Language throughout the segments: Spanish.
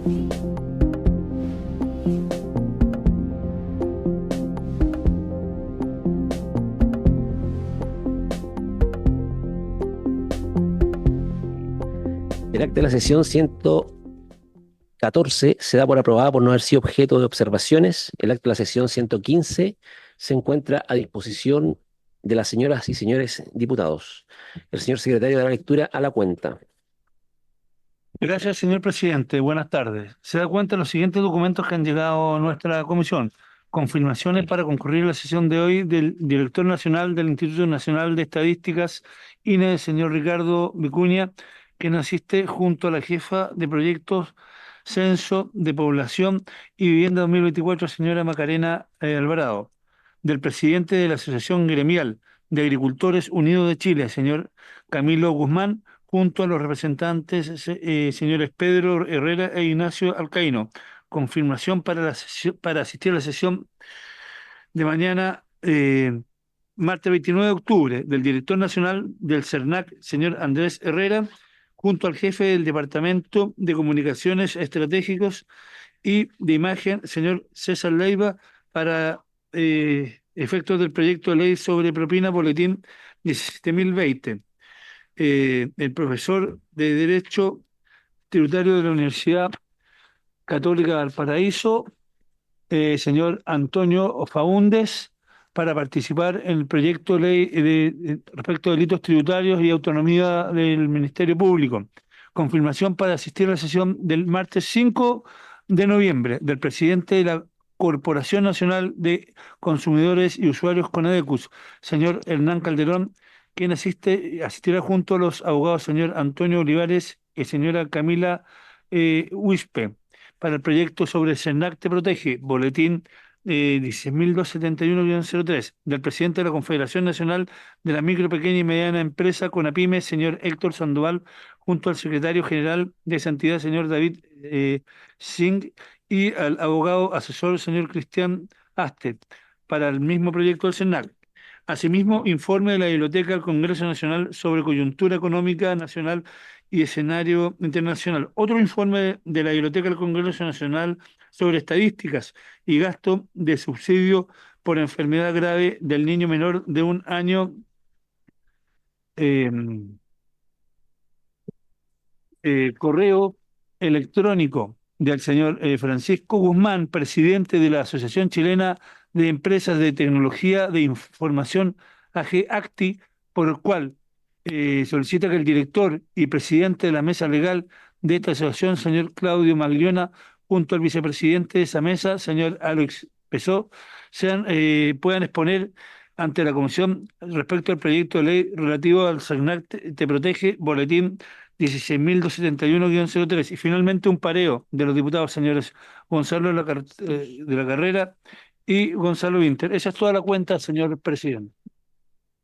El acta de la sesión 114 se da por aprobada por no haber sido objeto de observaciones. El acta de la sesión 115 se encuentra a disposición de las señoras y señores diputados. El señor secretario dará lectura a la cuenta. Gracias, señor presidente. Buenas tardes. Se da cuenta de los siguientes documentos que han llegado a nuestra comisión. Confirmaciones para concurrir a la sesión de hoy del director nacional del Instituto Nacional de Estadísticas, INE, el señor Ricardo Vicuña, quien asiste junto a la jefa de proyectos Censo de Población y Vivienda 2024, señora Macarena Alvarado. Del presidente de la Asociación Gremial de Agricultores Unidos de Chile, señor Camilo Guzmán, junto a los representantes señores Pedro Herrera e Ignacio Alcaíno. Confirmación para, para asistir a la sesión de mañana, martes 29 de octubre, del director nacional del CERNAC, señor Andrés Herrera, junto al jefe del Departamento de Comunicaciones Estratégicos y de Imagen, señor César Leiva, para efectos del proyecto de ley sobre propina, boletín 17.020. El profesor de Derecho Tributario de la Universidad Católica de Valparaíso, señor Antonio Faúndes, para participar en el proyecto de ley respecto a delitos tributarios y autonomía del Ministerio Público. Confirmación para asistir a la sesión del martes 5 de noviembre del presidente de la Corporación Nacional de Consumidores y Usuarios Conadecus, señor Hernán Calderón, quien asistirá junto a los abogados señor Antonio Olivares y señora Camila Huispe para el proyecto sobre CERNAC Te Protege, boletín 16.271-03, del presidente de la Confederación Nacional de la Micro, Pequeña y Mediana Empresa, CONAPYME, señor Héctor Sandoval, junto al secretario general de esa entidad, señor David Singh, y al abogado asesor, señor Cristian Aste, para el mismo proyecto del CERNAC. Asimismo, informe de la Biblioteca del Congreso Nacional sobre coyuntura económica nacional y escenario internacional. Otro informe de la Biblioteca del Congreso Nacional sobre estadísticas y gasto de subsidio por enfermedad grave del niño menor de 1 año, eh, correo electrónico del señor Francisco Guzmán, presidente de la Asociación Chilena de Empresas de Tecnología de Información, AGE-ACTI, por el cual solicita que el director y presidente de la mesa legal de esta asociación, señor Claudio Magliona, junto al vicepresidente de esa mesa, señor Alex Pesó, puedan exponer ante la comisión respecto al proyecto de ley relativo al CERNAC Te Protege, boletín 16.271-03. Y finalmente un pareo de los diputados señores Gonzalo de la Carrera y Gonzalo Winter. Esa es toda la cuenta, señor presidente.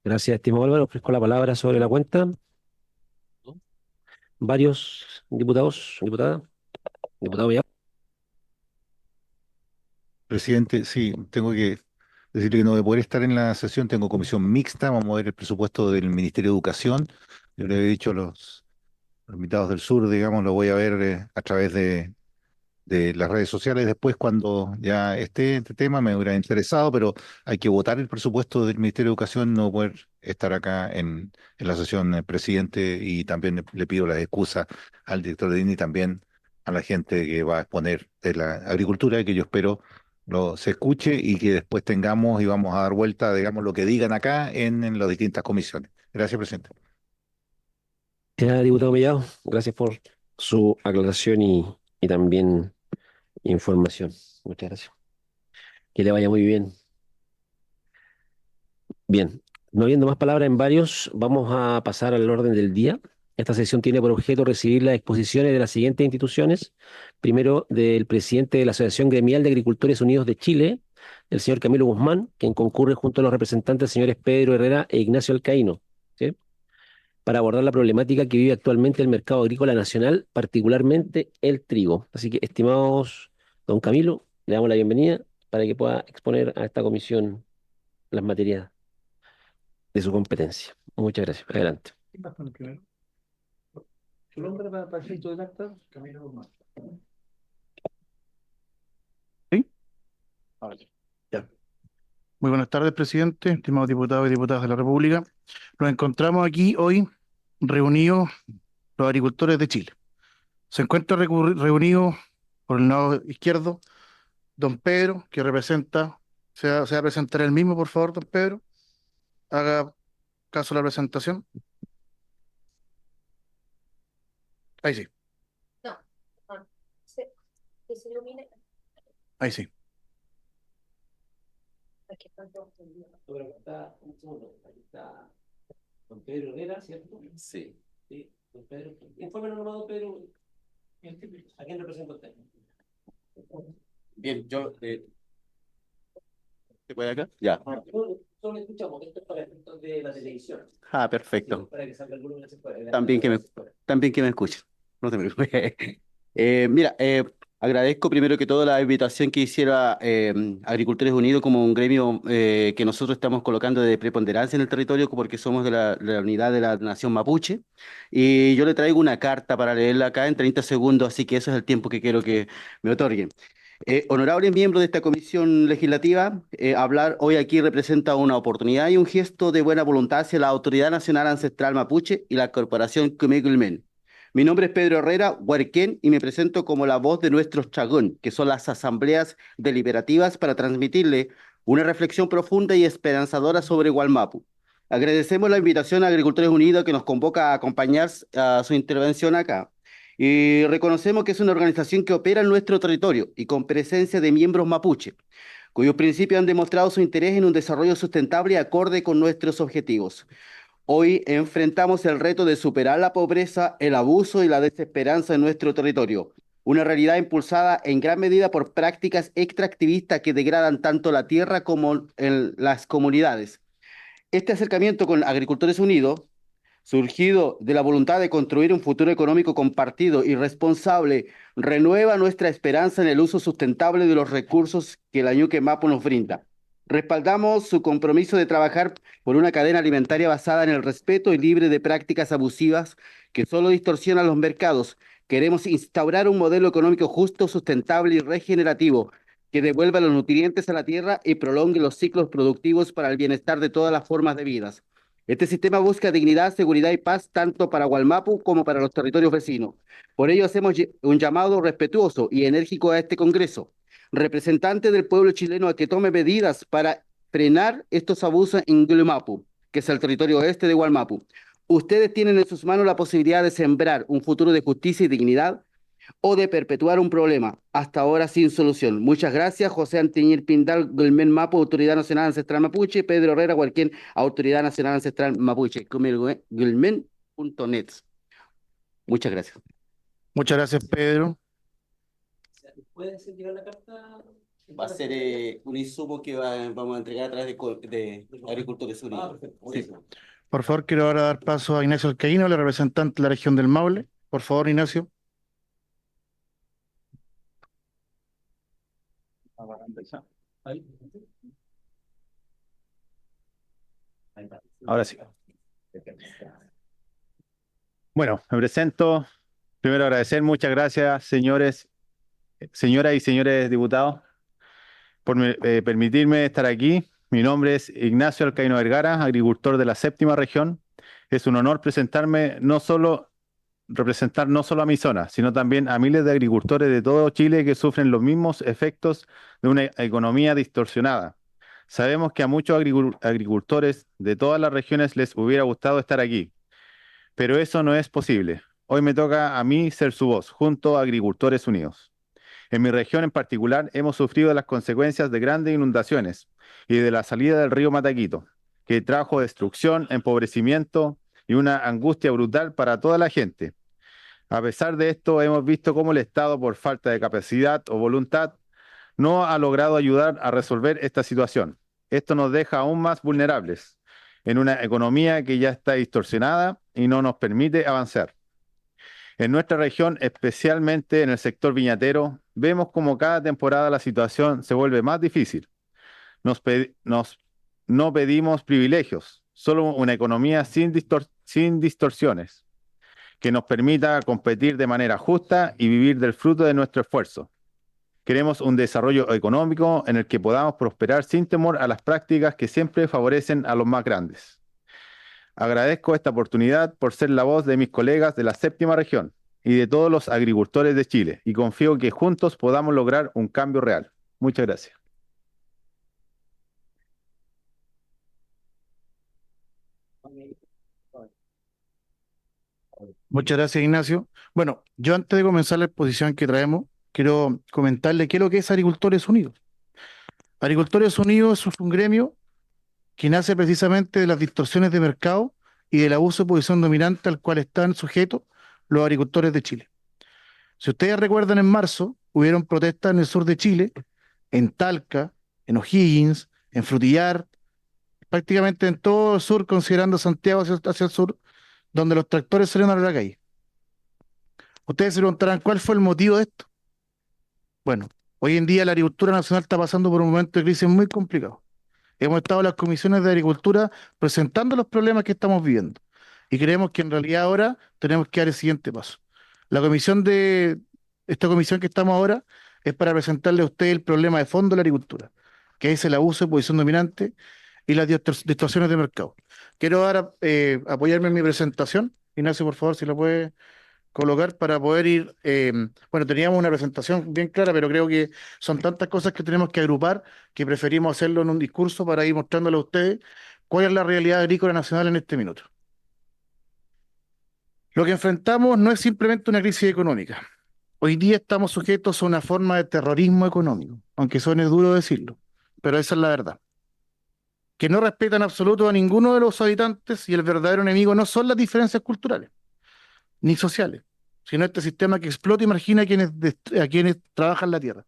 Gracias, estimado Álvaro. Ofrezco la palabra sobre la cuenta. Varios diputados, diputada, diputado ya. Presidente, sí, tengo que decirle que no voy a poder estar en la sesión, tengo comisión mixta, vamos a ver el presupuesto del Ministerio de Educación. Yo le he dicho a los invitados del sur, digamos, lo voy a ver a través de las redes sociales después cuando ya esté este tema, me hubiera interesado, pero hay que votar el presupuesto del Ministerio de Educación, no poder estar acá en la sesión, presidente, y también le pido las excusas al director de INE y también a la gente que va a exponer de la agricultura, que yo espero se escuche y que después tengamos y vamos a dar vuelta, digamos, lo que digan acá en las distintas comisiones. Gracias, presidente. Ya, diputado Mellado, gracias por su aclaración y también información. Muchas gracias. Que le vaya muy bien. Bien, no habiendo más palabras en varios, vamos a pasar al orden del día. Esta sesión tiene por objeto recibir las exposiciones de las siguientes instituciones. Primero, del presidente de la Asociación Gremial de Agricultores Unidos de Chile, el señor Camilo Guzmán, quien concurre junto a los representantes señores Pedro Herrera e Ignacio Alcaíno, ¿sí?, para abordar la problemática que vive actualmente el mercado agrícola nacional, particularmente el trigo. Así que, estimados don Camilo, le damos la bienvenida para que pueda exponer a esta comisión las materias de su competencia. Muchas gracias. Adelante. ¿Quién va con el primero? ¿Su nombre para el efecto del acta? Camilo Guzmán. Ahora sí. Ya. Muy buenas tardes, presidente, estimados diputados y diputadas de la República. Nos encontramos aquí hoy reunidos los agricultores de Chile. Se encuentra reunido por el lado izquierdo don Pedro, que representa, se va a presentar él mismo, por favor, don Pedro. Haga caso a la presentación. Ahí sí, No, que se ilumine. ahí sí. Aquí están todos prendidos. Pero acá está, un segundo, aquí está don Pedro Herrera, ¿cierto? Sí. Sí, don Pedro. Infórmenos nomás, don Pedro. ¿A quién representa usted? Bien, ¿se puede acá? Ya. Solo escuchamos, esto es para efectos de la televisión. Ah, perfecto. Para que salga el volumen hacia afuera. También que me escuchen. No te preocupes. Mira, agradezco primero que todo la invitación que hiciera Agricultores Unidos como un gremio que nosotros estamos colocando de preponderancia en el territorio porque somos de la unidad de la nación mapuche. Y yo le traigo una carta para leerla acá en 30 segundos, así que eso es el tiempo que quiero que me otorguen. Honorables miembros de esta comisión legislativa, hablar hoy aquí representa una oportunidad y un gesto de buena voluntad hacia la Autoridad Nacional Ancestral Mapuche y la Corporación Cumeculmen. Mi nombre es Pedro Herrera Huarquén y me presento como la voz de nuestros chagón, que son las asambleas deliberativas para transmitirle una reflexión profunda y esperanzadora sobre Gualmapu. Agradecemos la invitación a Agricultores Unidos que nos convoca a acompañar a su intervención acá. Y reconocemos que es una organización que opera en nuestro territorio y con presencia de miembros mapuche, cuyos principios han demostrado su interés en un desarrollo sustentable y acorde con nuestros objetivos. Hoy enfrentamos el reto de superar la pobreza, el abuso y la desesperanza en nuestro territorio, una realidad impulsada en gran medida por prácticas extractivistas que degradan tanto la tierra como en las comunidades. Este acercamiento con Agricultores Unidos surgido de la voluntad de construir un futuro económico compartido y responsable, renueva nuestra esperanza en el uso sustentable de los recursos que la Ñuque Mapu nos brinda. Respaldamos su compromiso de trabajar por una cadena alimentaria basada en el respeto y libre de prácticas abusivas que solo distorsionan los mercados. Queremos instaurar un modelo económico justo, sustentable y regenerativo que devuelva los nutrientes a la tierra y prolongue los ciclos productivos para el bienestar de todas las formas de vida. Este sistema busca dignidad, seguridad y paz tanto para Gualmapu como para los territorios vecinos. Por ello hacemos un llamado respetuoso y enérgico a este Congreso, representante del pueblo chileno, a que tome medidas para frenar estos abusos en Gualmapu, que es el territorio oeste de Gualmapu. Ustedes tienen en sus manos la posibilidad de sembrar un futuro de justicia y dignidad o de perpetuar un problema, hasta ahora sin solución. Muchas gracias, José Antiñir Pindal, Gulmen Mapu, Autoridad Nacional Ancestral Mapuche, Pedro Herrera Huarquén, Autoridad Nacional Ancestral Mapuche, gulmen.net. Muchas gracias. Muchas gracias, Pedro. ¿Puede hacer llegar la carta? Va a ser un insumo que vamos a entregar a través de Agricultores Unidos. Perfecto. Sí. Por favor, quiero ahora dar paso a Ignacio Alcaíno, el representante de la región del Maule. Por favor, Ignacio. Ahora sí. Bueno, me presento. Primero agradecer, muchas gracias, señoras y señores diputados, por permitirme estar aquí. Mi nombre es Ignacio Alcaíno Vergara, agricultor de la séptima región. Es un honor representar no solo a mi zona, sino también a miles de agricultores de todo Chile que sufren los mismos efectos de una economía distorsionada. Sabemos que a muchos agricultores de todas las regiones les hubiera gustado estar aquí, pero eso no es posible. Hoy me toca a mí ser su voz, junto a Agricultores Unidos. En mi región en particular hemos sufrido las consecuencias de grandes inundaciones y de la salida del río Mataquito, que trajo destrucción, empobrecimiento y una angustia brutal para toda la gente. A pesar de esto, hemos visto cómo el Estado, por falta de capacidad o voluntad, no ha logrado ayudar a resolver esta situación. Esto nos deja aún más vulnerables en una economía que ya está distorsionada y no nos permite avanzar. En nuestra región, especialmente en el sector viñatero, vemos como cada temporada la situación se vuelve más difícil. No pedimos privilegios, solo una economía sin distorsiones, que nos permita competir de manera justa y vivir del fruto de nuestro esfuerzo. Queremos un desarrollo económico en el que podamos prosperar sin temor a las prácticas que siempre favorecen a los más grandes. Agradezco esta oportunidad por ser la voz de mis colegas de la séptima región y de todos los agricultores de Chile, y confío que juntos podamos lograr un cambio real. Muchas gracias. Muchas gracias, Ignacio. Bueno, yo antes de comenzar la exposición que traemos, quiero comentarle qué es lo que es Agricultores Unidos. Agricultores Unidos es un gremio que nace precisamente de las distorsiones de mercado y del abuso de posición dominante al cual están sujetos los agricultores de Chile. Si ustedes recuerdan, en marzo hubieron protestas en el sur de Chile, en Talca, en O'Higgins, en Frutillar, prácticamente en todo el sur, considerando Santiago hacia el sur, donde los tractores salieron a la calle. Ustedes se preguntarán, ¿cuál fue el motivo de esto? Bueno, hoy en día la agricultura nacional está pasando por un momento de crisis muy complicado. Hemos estado en las comisiones de agricultura presentando los problemas que estamos viviendo y creemos que en realidad ahora tenemos que dar el siguiente paso. Esta comisión que estamos ahora es para presentarle a usted el problema de fondo de la agricultura, que es el abuso de posición dominante y las distorsiones de mercado. Quiero ahora apoyarme en mi presentación. Ignacio, por favor, si lo puede colocar para poder ir. Bueno, teníamos una presentación bien clara, pero creo que son tantas cosas que tenemos que agrupar que preferimos hacerlo en un discurso para ir mostrándole a ustedes cuál es la realidad agrícola nacional en este minuto. Lo que enfrentamos no es simplemente una crisis económica. Hoy día estamos sujetos a una forma de terrorismo económico, aunque suene duro decirlo, pero esa es la verdad. Que no respetan en absoluto a ninguno de los habitantes, y el verdadero enemigo no son las diferencias culturales ni sociales, sino este sistema que explota y margina a quienes trabajan la tierra.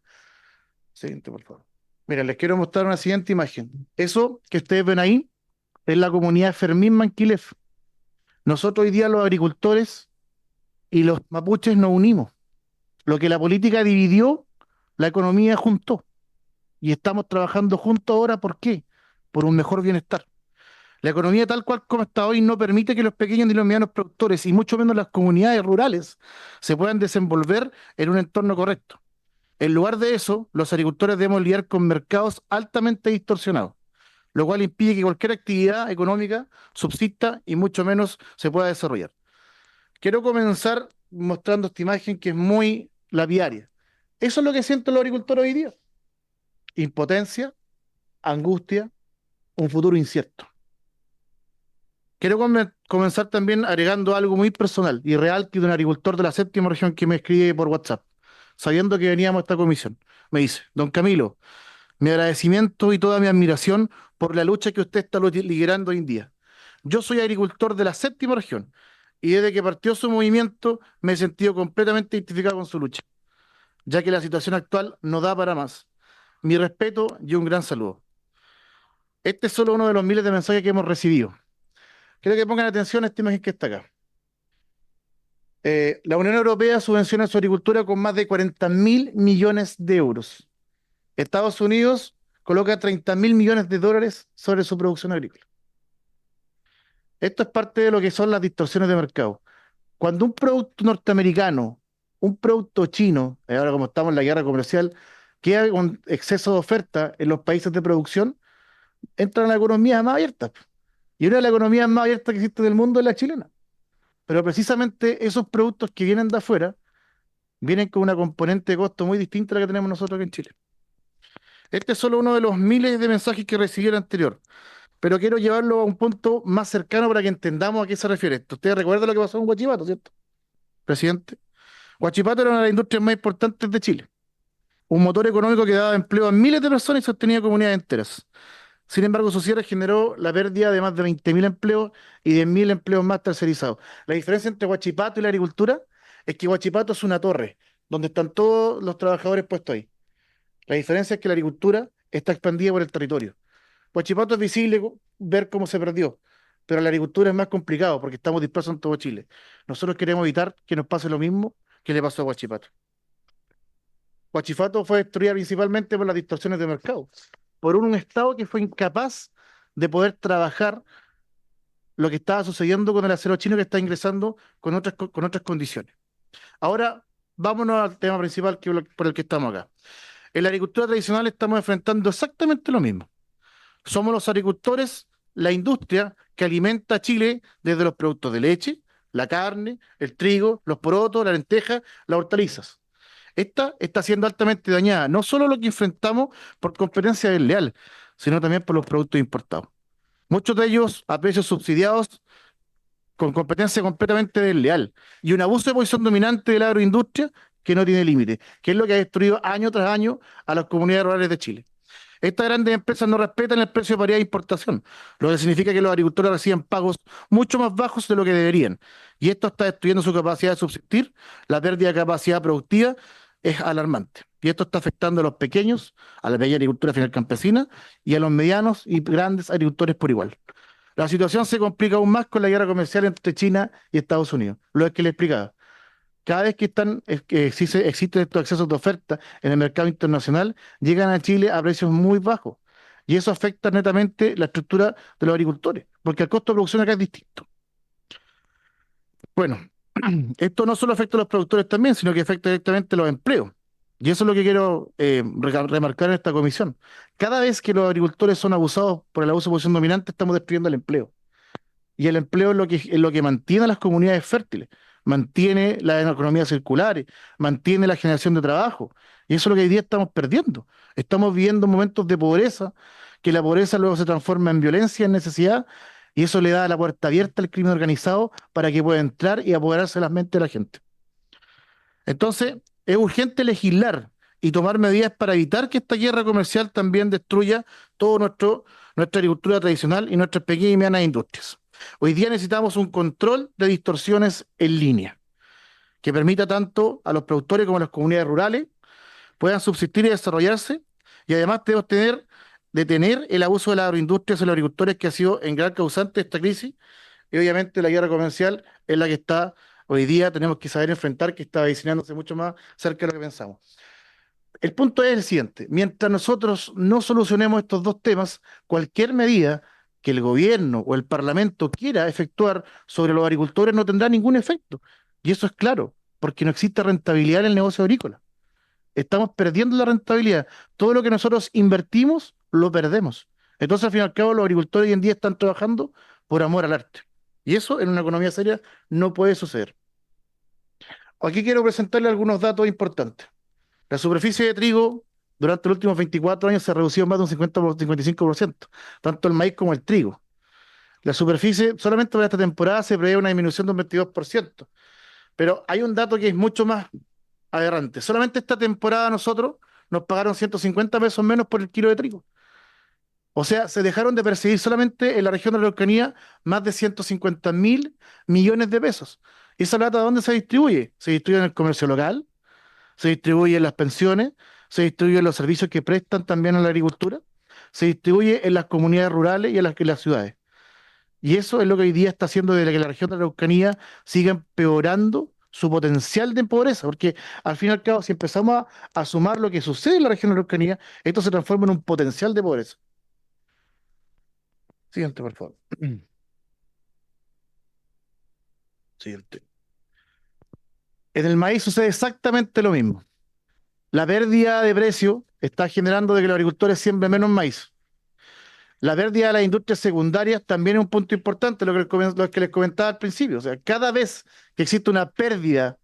Siguiente, por favor. Mira, les quiero mostrar una siguiente imagen. Eso que ustedes ven ahí es la comunidad Fermín Manquilef. Nosotros hoy día los agricultores y los mapuches nos unimos. Lo que la política dividió, la economía juntó. Y estamos trabajando juntos ahora, ¿por qué? Por un mejor bienestar. La economía tal cual como está hoy no permite que los pequeños ni los medianos productores, y mucho menos las comunidades rurales, se puedan desenvolver en un entorno correcto. En lugar de eso, los agricultores debemos lidiar con mercados altamente distorsionados, lo cual impide que cualquier actividad económica subsista y mucho menos se pueda desarrollar. Quiero comenzar mostrando esta imagen que es muy lapidaria. Eso es lo que sienten los agricultores hoy día. Impotencia, angustia, un futuro incierto. Quiero comenzar también agregando algo muy personal y real que de un agricultor de la séptima región que me escribe por WhatsApp, sabiendo que veníamos a esta comisión. Me dice: don Camilo, mi agradecimiento y toda mi admiración por la lucha que usted está liderando hoy en día. Yo soy agricultor de la séptima región y desde que partió su movimiento me he sentido completamente identificado con su lucha, ya que la situación actual no da para más. Mi respeto y un gran saludo. Este es solo uno de los miles de mensajes que hemos recibido. Quiero que pongan atención a esta imagen que está acá. La Unión Europea subvenciona su agricultura con más de 40.000 millones de euros. Estados Unidos coloca 30.000 millones de dólares sobre su producción agrícola. Esto es parte de lo que son las distorsiones de mercado. Cuando un producto norteamericano, un producto chino, ahora como estamos en la guerra comercial, queda con exceso de oferta en los países de producción, entran a la economía más abierta. Y una de las economías más abiertas que existe en el mundo es la chilena. Pero precisamente esos productos que vienen de afuera vienen con una componente de costo muy distinta a la que tenemos nosotros aquí en Chile. Este es solo uno de los miles de mensajes que recibí el anterior, pero quiero llevarlo a un punto más cercano para que entendamos a qué se refiere esto. Ustedes recuerdan lo que pasó en Huachipato, ¿cierto, presidente? Huachipato era una de las industrias más importantes de Chile, un motor económico que daba empleo a miles de personas y sostenía comunidades enteras. Sin embargo, su cierre generó la pérdida de más de 20.000 empleos y 10.000 empleos más tercerizados. La diferencia entre Huachipato y la agricultura es que Huachipato es una torre donde están todos los trabajadores puestos ahí. La diferencia es que la agricultura está expandida por el territorio. Huachipato es visible ver cómo se perdió, pero la agricultura es más complicado porque estamos dispersos en todo Chile. Nosotros queremos evitar que nos pase lo mismo que le pasó a Huachipato. Huachipato fue destruida principalmente por las distorsiones de mercado, por un Estado que fue incapaz de poder trabajar lo que estaba sucediendo con el acero chino que está ingresando con otras condiciones. Ahora, vámonos al tema principal por el que estamos acá. En la agricultura tradicional estamos enfrentando exactamente lo mismo. Somos los agricultores, la industria que alimenta a Chile desde los productos de leche, la carne, el trigo, los porotos, la lenteja, las hortalizas. Esta está siendo altamente dañada, no solo lo que enfrentamos por competencia desleal, sino también por los productos importados. Muchos de ellos a precios subsidiados con competencia completamente desleal y un abuso de posición dominante de la agroindustria que no tiene límite, que es lo que ha destruido año tras año a las comunidades rurales de Chile. Estas grandes empresas no respetan el precio de paridad de importación, lo que significa que los agricultores reciben pagos mucho más bajos de lo que deberían. Y esto está destruyendo su capacidad de subsistir, la pérdida de capacidad productiva es alarmante. Y esto está afectando a los pequeños, a la pequeña agricultura final campesina y a los medianos y grandes agricultores por igual. La situación se complica aún más con la guerra comercial entre China y Estados Unidos, lo que le explicaba. Cada vez que existen estos excesos de oferta en el mercado internacional, llegan a Chile a precios muy bajos. Y eso afecta netamente la estructura de los agricultores, porque el costo de producción acá es distinto. Bueno, esto no solo afecta a los productores también, sino que afecta directamente a los empleos. Y eso es lo que quiero remarcar en esta comisión. Cada vez que los agricultores son abusados por el abuso de posición dominante, estamos destruyendo el empleo. Y el empleo es lo que mantiene a las comunidades fértiles, mantiene la economía circular, mantiene la generación de trabajo. Y eso es lo que hoy día estamos perdiendo. Estamos viviendo momentos de pobreza, que la pobreza luego se transforma en violencia, en necesidad, y eso le da la puerta abierta al crimen organizado para que pueda entrar y apoderarse de las mentes de la gente. Entonces, es urgente legislar y tomar medidas para evitar que esta guerra comercial también destruya todo nuestra agricultura tradicional y nuestras pequeñas y medianas industrias. Hoy día necesitamos un control de distorsiones en línea que permita tanto a los productores como a las comunidades rurales puedan subsistir y desarrollarse, y además debemos detener el abuso de la agroindustria sobre los agricultores, que ha sido en gran causante de esta crisis, y obviamente la guerra comercial es la que está hoy día, tenemos que saber enfrentar, que está diseñándose mucho más cerca de lo que pensamos. El punto es el siguiente: mientras nosotros no solucionemos estos dos temas, cualquier medida que el gobierno o el parlamento quiera efectuar sobre los agricultores no tendrá ningún efecto. Y eso es claro, porque no existe rentabilidad en el negocio agrícola. Estamos perdiendo la rentabilidad. Todo lo que nosotros invertimos, lo perdemos. Entonces, al fin y al cabo, los agricultores hoy en día están trabajando por amor al arte. Y eso en una economía seria no puede suceder. Aquí quiero presentarle algunos datos importantes. La superficie de trigo durante los últimos 24 años se ha reducido más de un 55%, tanto el maíz como el trigo. La superficie, solamente para esta temporada, se prevé una disminución de un 22%. Pero hay un dato que es mucho más aberrante. Solamente esta temporada nosotros nos pagaron 150 pesos menos por el kilo de trigo. O sea, se dejaron de percibir solamente en la región de la Araucanía más de 150.000 millones de pesos. ¿Y esa plata dónde se distribuye? Se distribuye en el comercio local, se distribuye en las pensiones, se distribuye en los servicios que prestan también a la agricultura, se distribuye en las comunidades rurales y en las ciudades. Y eso es lo que hoy día está haciendo de que la región de la Araucanía siga empeorando su potencial de pobreza, porque al fin y al cabo, si empezamos a sumar lo que sucede en la región de la Araucanía, esto se transforma en un potencial de pobreza. Siguiente, por favor. Siguiente. En el maíz sucede exactamente lo mismo. La pérdida de precio está generando de que los agricultores siembren menos maíz. La pérdida de las industrias secundarias también es un punto importante, lo que les comentaba al principio. O sea, cada vez que existe una pérdida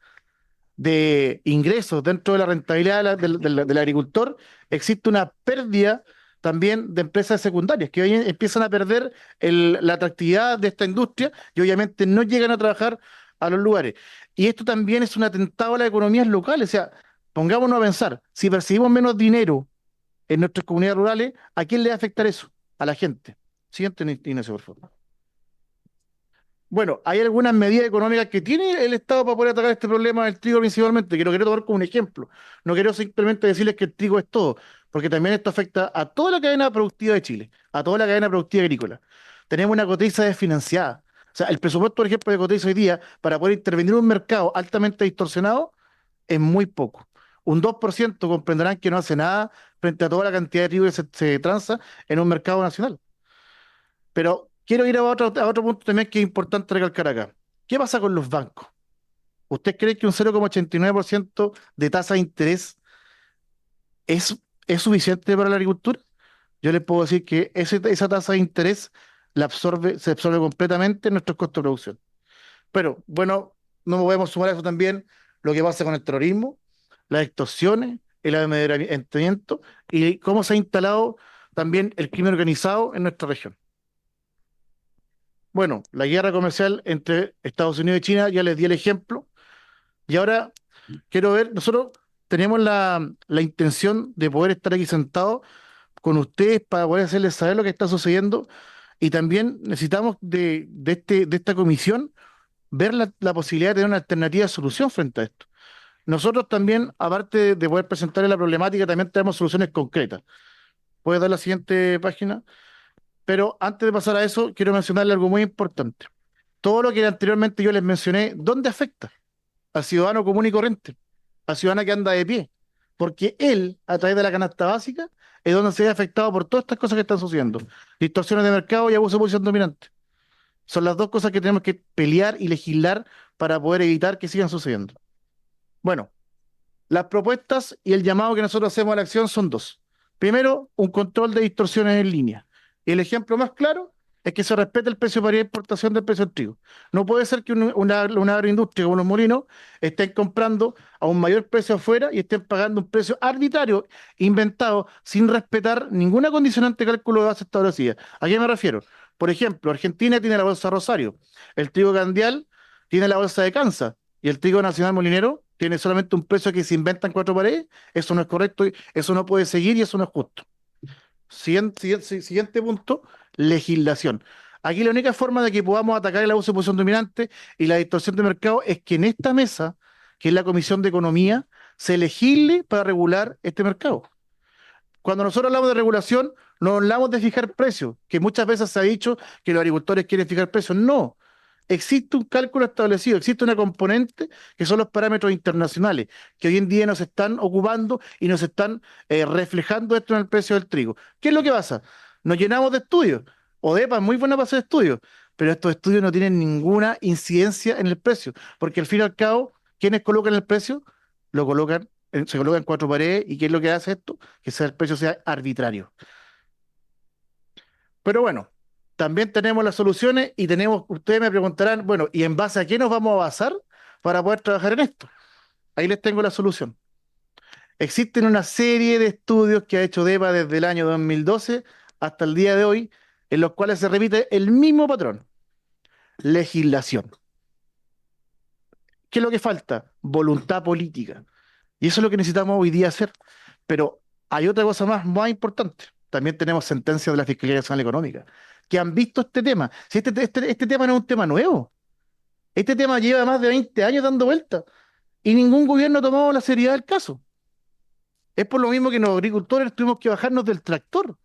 de ingresos dentro de la rentabilidad del agricultor, existe una pérdida también de empresas secundarias que hoy empiezan a perder la atractividad de esta industria y obviamente no llegan a trabajar a los lugares. Y esto también es un atentado a las economías locales. O sea, pongámonos a pensar, si percibimos menos dinero en nuestras comunidades rurales, ¿a quién le va a afectar eso? A la gente. Siguiente, Ignacio, por favor. Bueno, hay algunas medidas económicas que tiene el Estado para poder atacar este problema del trigo principalmente, que lo quiero tomar como un ejemplo. No quiero simplemente decirles que el trigo es todo, porque también esto afecta a toda la cadena productiva de Chile, a toda la cadena productiva agrícola. Tenemos una cotiza desfinanciada. O sea, el presupuesto, por ejemplo, de cotiza hoy día para poder intervenir en un mercado altamente distorsionado es muy poco. Un 2% comprenderán que no hace nada frente a toda la cantidad de trigo que se transa en un mercado nacional. Pero quiero ir a otro punto también que es importante recalcar acá. ¿Qué pasa con los bancos? ¿Usted cree que un 0,89% de tasa de interés es, es suficiente para la agricultura? Yo les puedo decir que esa tasa de interés se absorbe completamente en nuestros costos de producción. Pero bueno, no podemos sumar a eso también lo que pasa con el terrorismo, las extorsiones, el amedrentamiento y cómo se ha instalado también el crimen organizado en nuestra región. Bueno, la guerra comercial entre Estados Unidos y China, ya les di el ejemplo, y ahora quiero ver, nosotros tenemos la intención de poder estar aquí sentados con ustedes para poder hacerles saber lo que está sucediendo y también necesitamos de esta comisión ver la posibilidad de tener una alternativa de solución frente a esto. Nosotros también, aparte de poder presentarles la problemática, también tenemos soluciones concretas. ¿Puedes dar la siguiente página? Pero antes de pasar a eso, quiero mencionarle algo muy importante. Todo lo que anteriormente yo les mencioné, ¿dónde afecta? Al ciudadano común y corriente, al ciudadano que anda de pie. Porque él, a través de la canasta básica, es donde se ve afectado por todas estas cosas que están sucediendo. Distorsiones de mercado y abuso de posición dominante. Son las dos cosas que tenemos que pelear y legislar para poder evitar que sigan sucediendo. Bueno, las propuestas y el llamado que nosotros hacemos a la acción son dos. Primero, un control de distorsiones en línea. Y el ejemplo más claro es que se respete el precio de paridad de importación del precio del trigo. No puede ser que una agroindustria como los molinos estén comprando a un mayor precio afuera y estén pagando un precio arbitrario, inventado, sin respetar ninguna condicionante de cálculo de base establecida. ¿A qué me refiero? Por ejemplo, Argentina tiene la bolsa Rosario, el trigo Candial tiene la bolsa de Kansas y el trigo nacional molinero tiene solamente un precio que se inventa en cuatro paredes. Eso no es correcto, eso no puede seguir y eso no es justo. Siguiente punto, legislación. Aquí la única forma de que podamos atacar el abuso de posición dominante y la distorsión de mercado es que en esta mesa, que es la Comisión de Economía, se legisle para regular este mercado. Cuando nosotros hablamos de regulación, no hablamos de fijar precios, que muchas veces se ha dicho que los agricultores quieren fijar precios. No, existe un cálculo establecido, existe una componente que son los parámetros internacionales, que hoy en día nos están ocupando y nos están reflejando esto en el precio del trigo. ¿Qué es lo que pasa? Nos llenamos de estudios. ODEPA es muy buena para hacer estudios, pero estos estudios no tienen ninguna incidencia en el precio, porque al fin y al cabo, quienes colocan el precio, lo colocan, se colocan en cuatro paredes, y ¿qué es lo que hace esto? Que el precio sea arbitrario. Pero bueno, también tenemos las soluciones y tenemos, ustedes me preguntarán, bueno, ¿y en base a qué nos vamos a basar para poder trabajar en esto? Ahí les tengo la solución. Existen una serie de estudios que ha hecho DEPA desde el año 2012 hasta el día de hoy, en los cuales se repite el mismo patrón: legislación. ¿Qué es lo que falta? Voluntad política. Y eso es lo que necesitamos hoy día hacer. Pero hay otra cosa más importante. También tenemos sentencias de la Fiscalía Nacional Económica que han visto este tema. Si este tema no es un tema nuevo. Este tema lleva más de 20 años dando vueltas y ningún gobierno ha tomado la seriedad del caso. Es por lo mismo que los agricultores tuvimos que bajarnos del tractor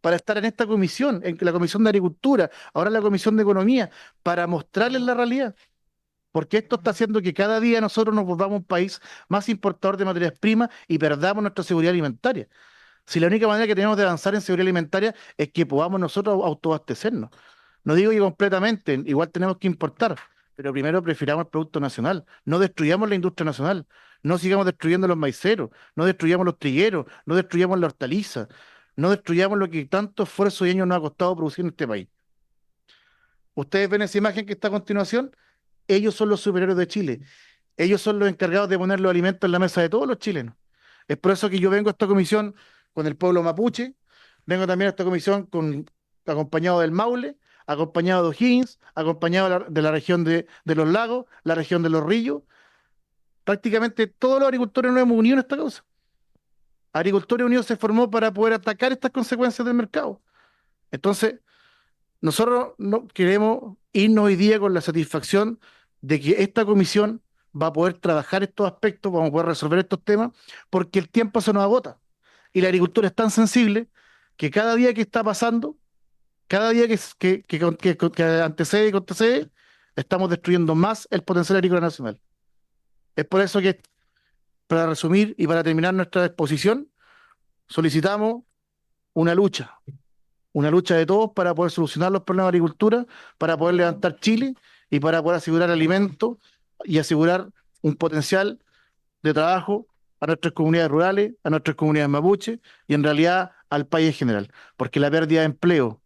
para estar en esta comisión, en la Comisión de Agricultura, ahora en la Comisión de Economía, para mostrarles la realidad. Porque esto está haciendo que cada día nosotros nos volvamos un país más importador de materias primas y perdamos nuestra seguridad alimentaria. Si la única manera que tenemos de avanzar en seguridad alimentaria es que podamos nosotros autoabastecernos. No digo que completamente, igual tenemos que importar, pero primero prefiramos el producto nacional. No destruyamos la industria nacional, no sigamos destruyendo los maiceros, no destruyamos los trigueros, no destruyamos la hortaliza, no destruyamos lo que tanto esfuerzo y años nos ha costado producir en este país. Ustedes ven esa imagen que está a continuación. Ellos son los superiores de Chile. Ellos son los encargados de poner los alimentos en la mesa de todos los chilenos. Es por eso que yo vengo a esta comisión con el pueblo mapuche, vengo también a esta comisión acompañado del Maule, acompañado de O'Higgins, acompañado de la región de los lagos, la región de los ríos. Prácticamente todos los agricultores nos hemos unido en esta causa. Agricultores Unidos se formó para poder atacar estas consecuencias del mercado. Entonces, nosotros no queremos irnos hoy día con la satisfacción de que esta comisión va a poder trabajar estos aspectos, vamos a poder resolver estos temas, porque el tiempo se nos agota. Y la agricultura es tan sensible que cada día que está pasando, cada día que antecede y contecede, estamos destruyendo más el potencial agrícola nacional. Es por eso que, para resumir y para terminar nuestra exposición, solicitamos una lucha de todos para poder solucionar los problemas de agricultura, para poder levantar Chile y para poder asegurar alimentos y asegurar un potencial de trabajo a nuestras comunidades rurales, a nuestras comunidades mapuche y en realidad al país en general, porque la pérdida de empleo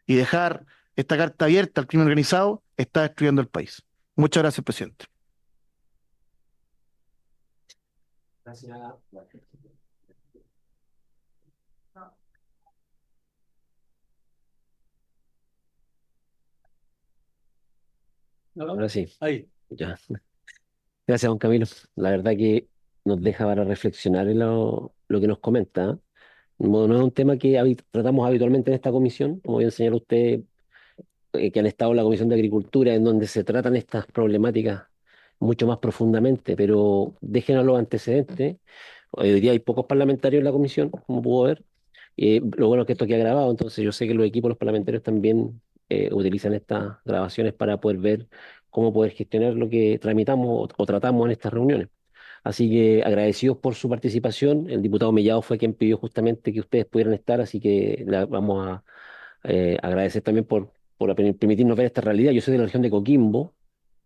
y dejar esta carta abierta al crimen organizado está destruyendo el país. Muchas gracias, presidente. Gracias. Ahora sí, Ahí. ya. Gracias, don Camilo. La verdad que nos deja para reflexionar en lo que nos comenta. ¿Eh? No es un tema que tratamos habitualmente en esta comisión, como bien señaló usted, que han estado en la Comisión de Agricultura, en donde se tratan estas problemáticas mucho más profundamente, pero déjenos los antecedentes. Hoy día hay pocos parlamentarios en la comisión, como pudo ver. Lo bueno es que esto queda grabado, entonces yo sé que los equipos, los parlamentarios también utilizan estas grabaciones para poder ver cómo poder gestionar lo que tramitamos o tratamos en estas reuniones. Así que agradecidos por su participación. El diputado Mellado fue quien pidió justamente que ustedes pudieran estar, así que le vamos a agradecer también por permitirnos ver esta realidad. Yo soy de la región de Coquimbo.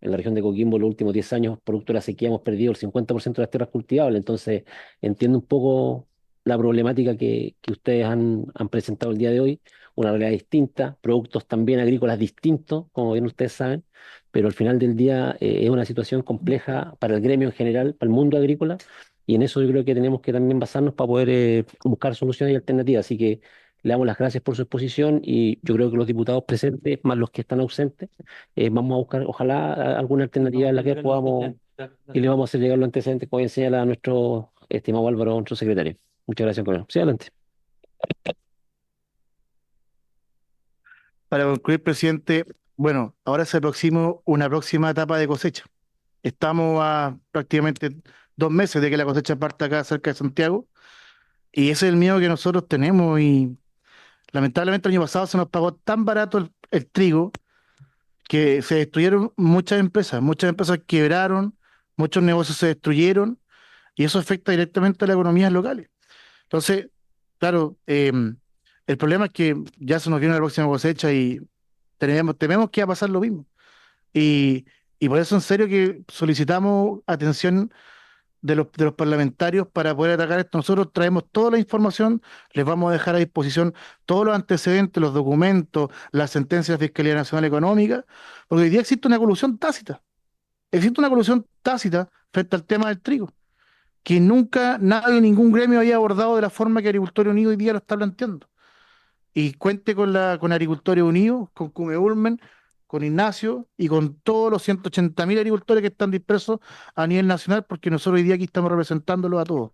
En la región de Coquimbo, los últimos 10 años, producto de la sequía, hemos perdido el 50% de las tierras cultivables. Entonces, entiendo un poco la problemática que ustedes han presentado el día de hoy. Una realidad distinta, productos también agrícolas distintos, como bien ustedes saben, pero al final del día es una situación compleja para el gremio en general, para el mundo agrícola, y en eso yo creo que tenemos que también basarnos para poder buscar soluciones y alternativas. Así que le damos las gracias por su exposición y yo creo que los diputados presentes, más los que están ausentes, vamos a buscar, ojalá, alguna alternativa en la que podamos y le vamos a hacer llegar los antecedentes, como bien señala nuestro estimado Álvaro, nuestro secretario. Muchas gracias, coronel. Sí, adelante. Para concluir, presidente, bueno, ahora se aproxima una próxima etapa de cosecha. Estamos a prácticamente 2 meses de que la cosecha parta acá cerca de Santiago y ese es el miedo que nosotros tenemos y lamentablemente el año pasado se nos pagó tan barato el trigo que se destruyeron muchas empresas quebraron, muchos negocios se destruyeron y eso afecta directamente a las economías locales. Entonces, claro, el problema es que ya se nos viene la próxima cosecha y tememos que va a pasar lo mismo. Y, y por eso en serio que solicitamos atención de los parlamentarios para poder atacar esto. Nosotros traemos toda la información, les vamos a dejar a disposición todos los antecedentes, los documentos, las sentencias de la Fiscalía Nacional Económica, porque hoy día existe una colusión tácita. Existe una colusión tácita frente al tema del trigo, que nunca nadie, ningún gremio había abordado de la forma que Agricultores Unidos hoy día lo está planteando. Y cuente con Agricultores Unidos, con Cume Ulmen, con Ignacio y con todos los 180.000 agricultores que están dispersos a nivel nacional, porque nosotros hoy día aquí estamos representándolos a todos.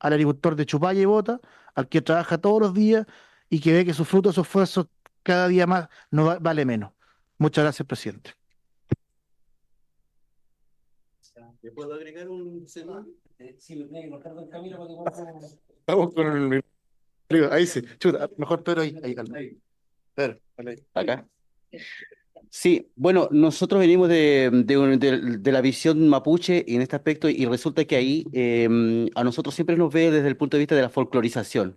Al agricultor de Chupaya y Bota, al que trabaja todos los días y que ve que su fruto, su esfuerzo cada día más no vale menos. Muchas gracias, presidente. ¿Le puedo agregar un segundo? Sí, me tiene que cortar don Camilo para que podamos... Vamos con el... Ahí sí, chuta, mejor pero ahí, calma. Pero, vale. Acá. Sí, bueno, nosotros venimos de la visión mapuche y en este aspecto, y resulta que ahí a nosotros siempre nos ve desde el punto de vista de la folclorización.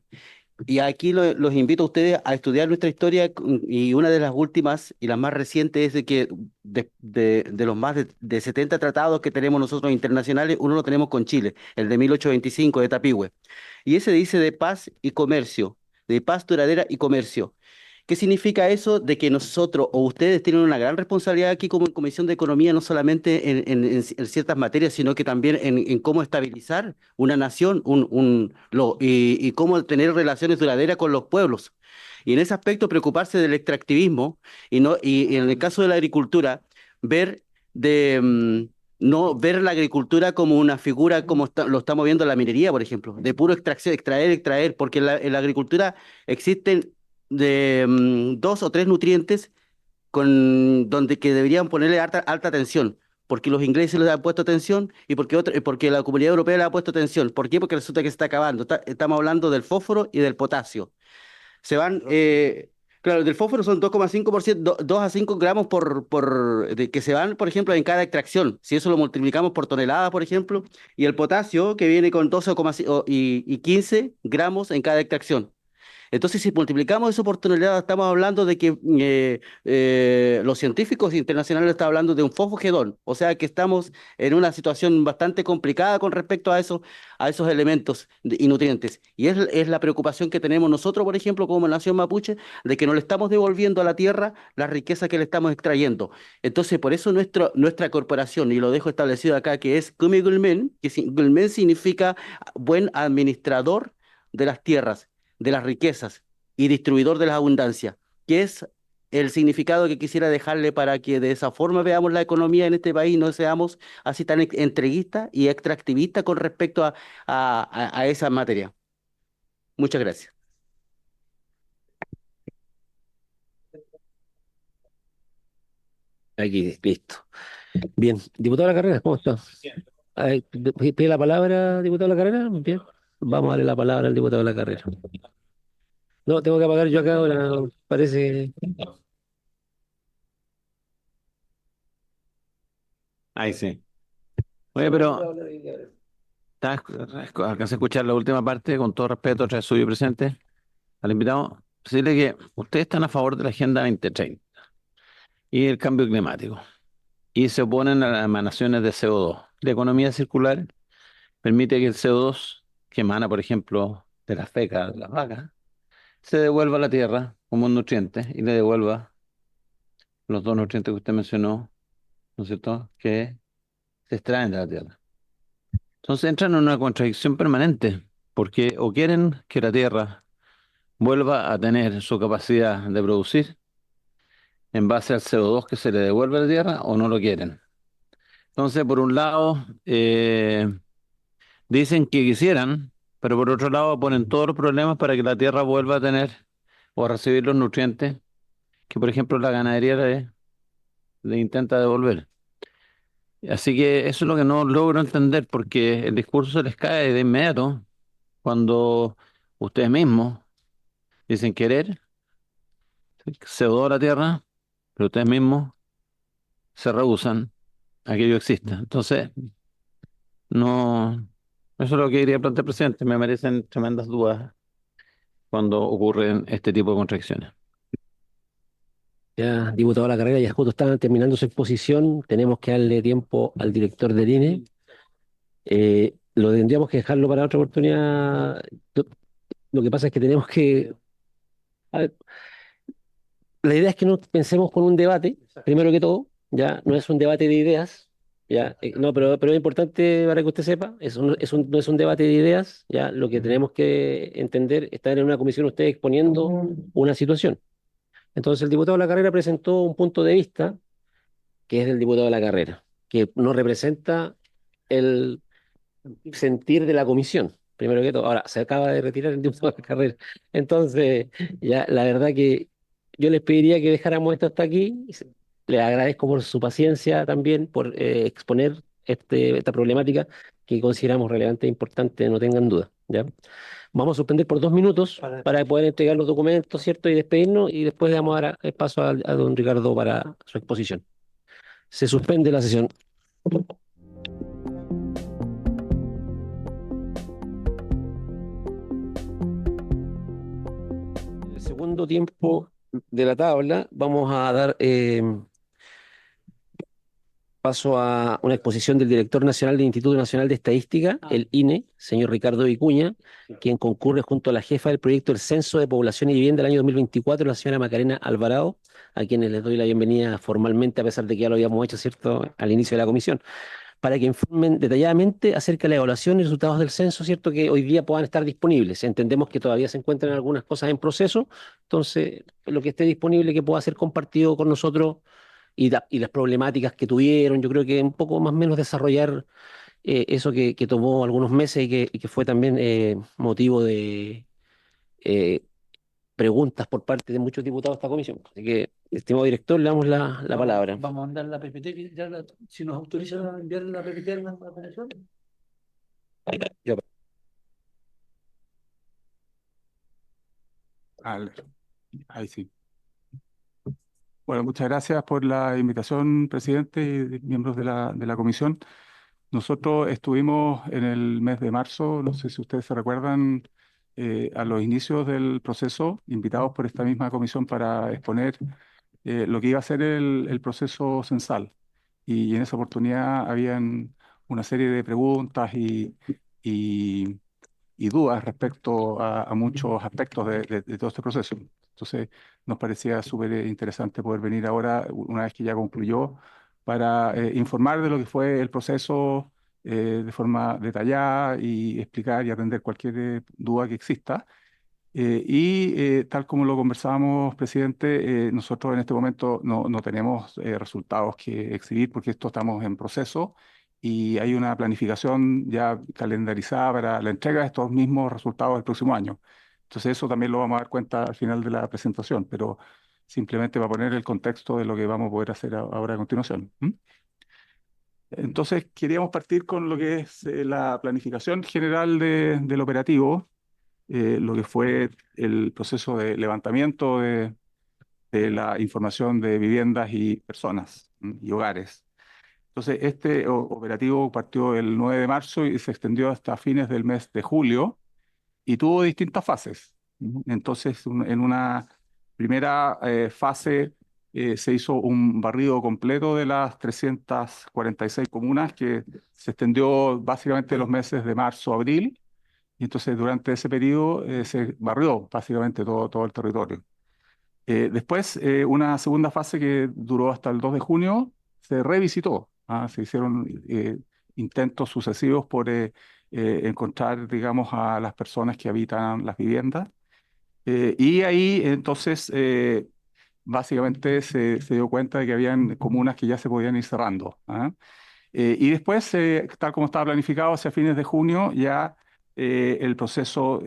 Y aquí los invito a ustedes a estudiar nuestra historia y una de las últimas y las más recientes es de que de los más de 70 tratados que tenemos nosotros internacionales, uno lo tenemos con Chile, el de 1825 de Tapigüe. Y ese dice de paz y comercio, de paz duradera y comercio. ¿Qué significa eso? De que nosotros o ustedes tienen una gran responsabilidad aquí como en Comisión de Economía, no solamente en ciertas materias, sino que también en cómo estabilizar una nación y cómo tener relaciones duraderas con los pueblos. Y en ese aspecto preocuparse del extractivismo y en el caso de la agricultura, ver no ver la agricultura como una figura como lo estamos viendo en la minería, por ejemplo, de puro extracción, extraer, porque en la agricultura existen dos o tres nutrientes donde que deberían ponerle alta atención, porque los ingleses les han puesto atención y porque la Comunidad Europea le ha puesto atención. ¿Por qué? Porque resulta que se está acabando. Estamos hablando del fósforo y del potasio. Se van, claro, del fósforo son 2,5%, 2 a 5 gramos que se van, por ejemplo, en cada extracción. Si eso lo multiplicamos por tonelada, por ejemplo, y el potasio que viene con 12 y 15 gramos en cada extracción. Entonces, si multiplicamos esa oportunidad, estamos hablando de que los científicos internacionales están hablando de un fosfogedón, o sea que estamos en una situación bastante complicada con respecto a esos elementos y nutrientes. Y es la preocupación que tenemos nosotros, por ejemplo, como nación mapuche, de que no le estamos devolviendo a la tierra la riqueza que le estamos extrayendo. Entonces, por eso nuestra corporación, y lo dejo establecido acá, que es Gulmen, Gulmen significa buen administrador de las tierras, de las riquezas y distribuidor de la abundancia, que es el significado que quisiera dejarle para que de esa forma veamos la economía en este país, no seamos así tan entreguistas y extractivistas con respecto a esa materia. Muchas gracias. Aquí, listo. Bien, diputado de la carrera, ¿cómo está? ¿Pide la palabra, diputado de la carrera? Bien, vamos a darle la palabra al diputado de la carrera. No, tengo que apagar yo acá ahora, parece. Ahí sí. Oye, pero alcancé a escuchar la última parte, con todo respeto, tras suyo presente, al invitado, decirle que ustedes están a favor de la Agenda 2030 y el cambio climático, y se oponen a las emanaciones de CO2. La economía circular permite que el CO2 que emana, por ejemplo, de las fecas de las vacas, se devuelva a la tierra como un nutriente y le devuelva los dos nutrientes que usted mencionó, ¿no es cierto?, que se extraen de la tierra. Entonces entran en una contradicción permanente, porque o quieren que la tierra vuelva a tener su capacidad de producir en base al CO2 que se le devuelve a la tierra, o no lo quieren. Entonces, por un lado, dicen que quisieran, pero por otro lado ponen todos los problemas para que la tierra vuelva a tener o a recibir los nutrientes que, por ejemplo, la ganadería le intenta devolver. Así que eso es lo que no logro entender, porque el discurso se les cae de inmediato cuando ustedes mismos dicen querer CO2 a la tierra, pero ustedes mismos se rehúsan a que ello exista. Entonces, no, eso es lo que quería plantear, presidente. Me merecen tremendas dudas cuando ocurren este tipo de contradicciones. Ya, diputado de la carrera, ya justo están terminando su exposición. Tenemos que darle tiempo al director del INE. Lo tendríamos que dejarlo para otra oportunidad. Lo, lo que pasa es que tenemos que. A ver, la idea es que no pensemos con un debate, primero que todo, ya no es un debate de ideas, ya, no, pero es importante para que usted sepa, no es un debate de ideas, ya, lo que tenemos que entender, estar en una comisión ustedes exponiendo una situación. Entonces el diputado de la carrera presentó un punto de vista que es del diputado de la carrera, que no representa el sentir de la comisión, primero que todo. Ahora, se acaba de retirar el diputado de la carrera. Entonces, ya la verdad que yo les pediría que dejáramos esto hasta aquí. Les agradezco por su paciencia también, por exponer esta problemática que consideramos relevante e importante, no tengan duda, ¿ya? Vamos a suspender por 2 minutos para poder entregar los documentos, ¿cierto? Y despedirnos, y después le vamos a dar el paso a don Ricardo para su exposición. Se suspende la sesión. En el segundo tiempo de la tabla vamos a dar paso a una exposición del director nacional del Instituto Nacional de Estadística, el INE, señor Ricardo Vicuña, quien concurre junto a la jefa del proyecto del Censo de Población y Vivienda del año 2024, la señora Macarena Alvarado, a quienes les doy la bienvenida formalmente, a pesar de que ya lo habíamos hecho, ¿cierto?, al inicio de la comisión, para que informen detalladamente acerca de la evaluación y resultados del censo, ¿cierto?, que hoy día puedan estar disponibles. Entendemos que todavía se encuentran algunas cosas en proceso, entonces lo que esté disponible que pueda ser compartido con nosotros y las problemáticas que tuvieron, yo creo que un poco más o menos desarrollar eso que tomó algunos meses y que fue también motivo de eh, preguntas por parte de muchos diputados de esta comisión. Así que, estimado director, le damos la palabra. Vamos a mandar la PPT, si nos autorizan a enviar la PPT a la comisión. Ya. Ahí sí. Bueno, muchas gracias por la invitación, presidente y miembros de la comisión. Nosotros estuvimos en el mes de marzo, no sé si ustedes se recuerdan, a los inicios del proceso, invitados por esta misma comisión para exponer lo que iba a ser el proceso censal. Y en esa oportunidad habían una serie de preguntas y, y dudas respecto a muchos aspectos de todo este proceso. Entonces, nos parecía súper interesante poder venir ahora, una vez que ya concluyó, para informar de lo que fue el proceso de forma detallada y explicar y atender cualquier duda que exista. Tal como lo conversábamos, presidente, nosotros en este momento no tenemos resultados que exhibir porque esto estamos en proceso y hay una planificación ya calendarizada para la entrega de estos mismos resultados el próximo año. Entonces eso también lo vamos a dar cuenta al final de la presentación, pero simplemente para poner el contexto de lo que vamos a poder hacer ahora a continuación. ¿Mm? Entonces queríamos partir con lo que es la planificación general del operativo, lo que fue el proceso de levantamiento de la información de viviendas y personas y hogares. Entonces, este operativo partió el 9 de marzo y se extendió hasta fines del mes de julio y tuvo distintas fases. Entonces, en una primera fase se hizo un barrido completo de las 346 comunas que se extendió básicamente los meses de marzo a abril. Y entonces durante ese periodo se barrió básicamente todo el territorio. Después, una segunda fase que duró hasta el 2 de junio, se revisitó. Se hicieron intentos sucesivos por encontrar, digamos, a las personas que habitan las viviendas. Y ahí entonces básicamente se dio cuenta de que habían comunas que ya se podían ir cerrando. Y después, tal como estaba planificado, hacia fines de junio ya el proceso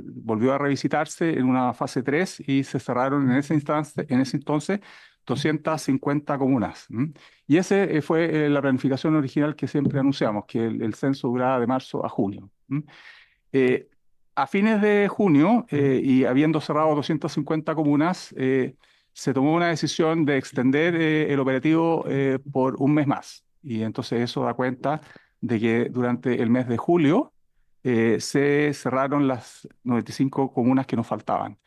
volvió a revisitarse en una fase 3 y se cerraron en ese entonces 250 comunas. Y ese fue la planificación original que siempre anunciamos, que el censo duraba de marzo a junio. Eh, a fines de junio, y habiendo cerrado 250 comunas, se tomó una decisión de extender el operativo por un mes más. Y entonces eso da cuenta de que durante el mes de julio se cerraron las 95 comunas que nos faltaban.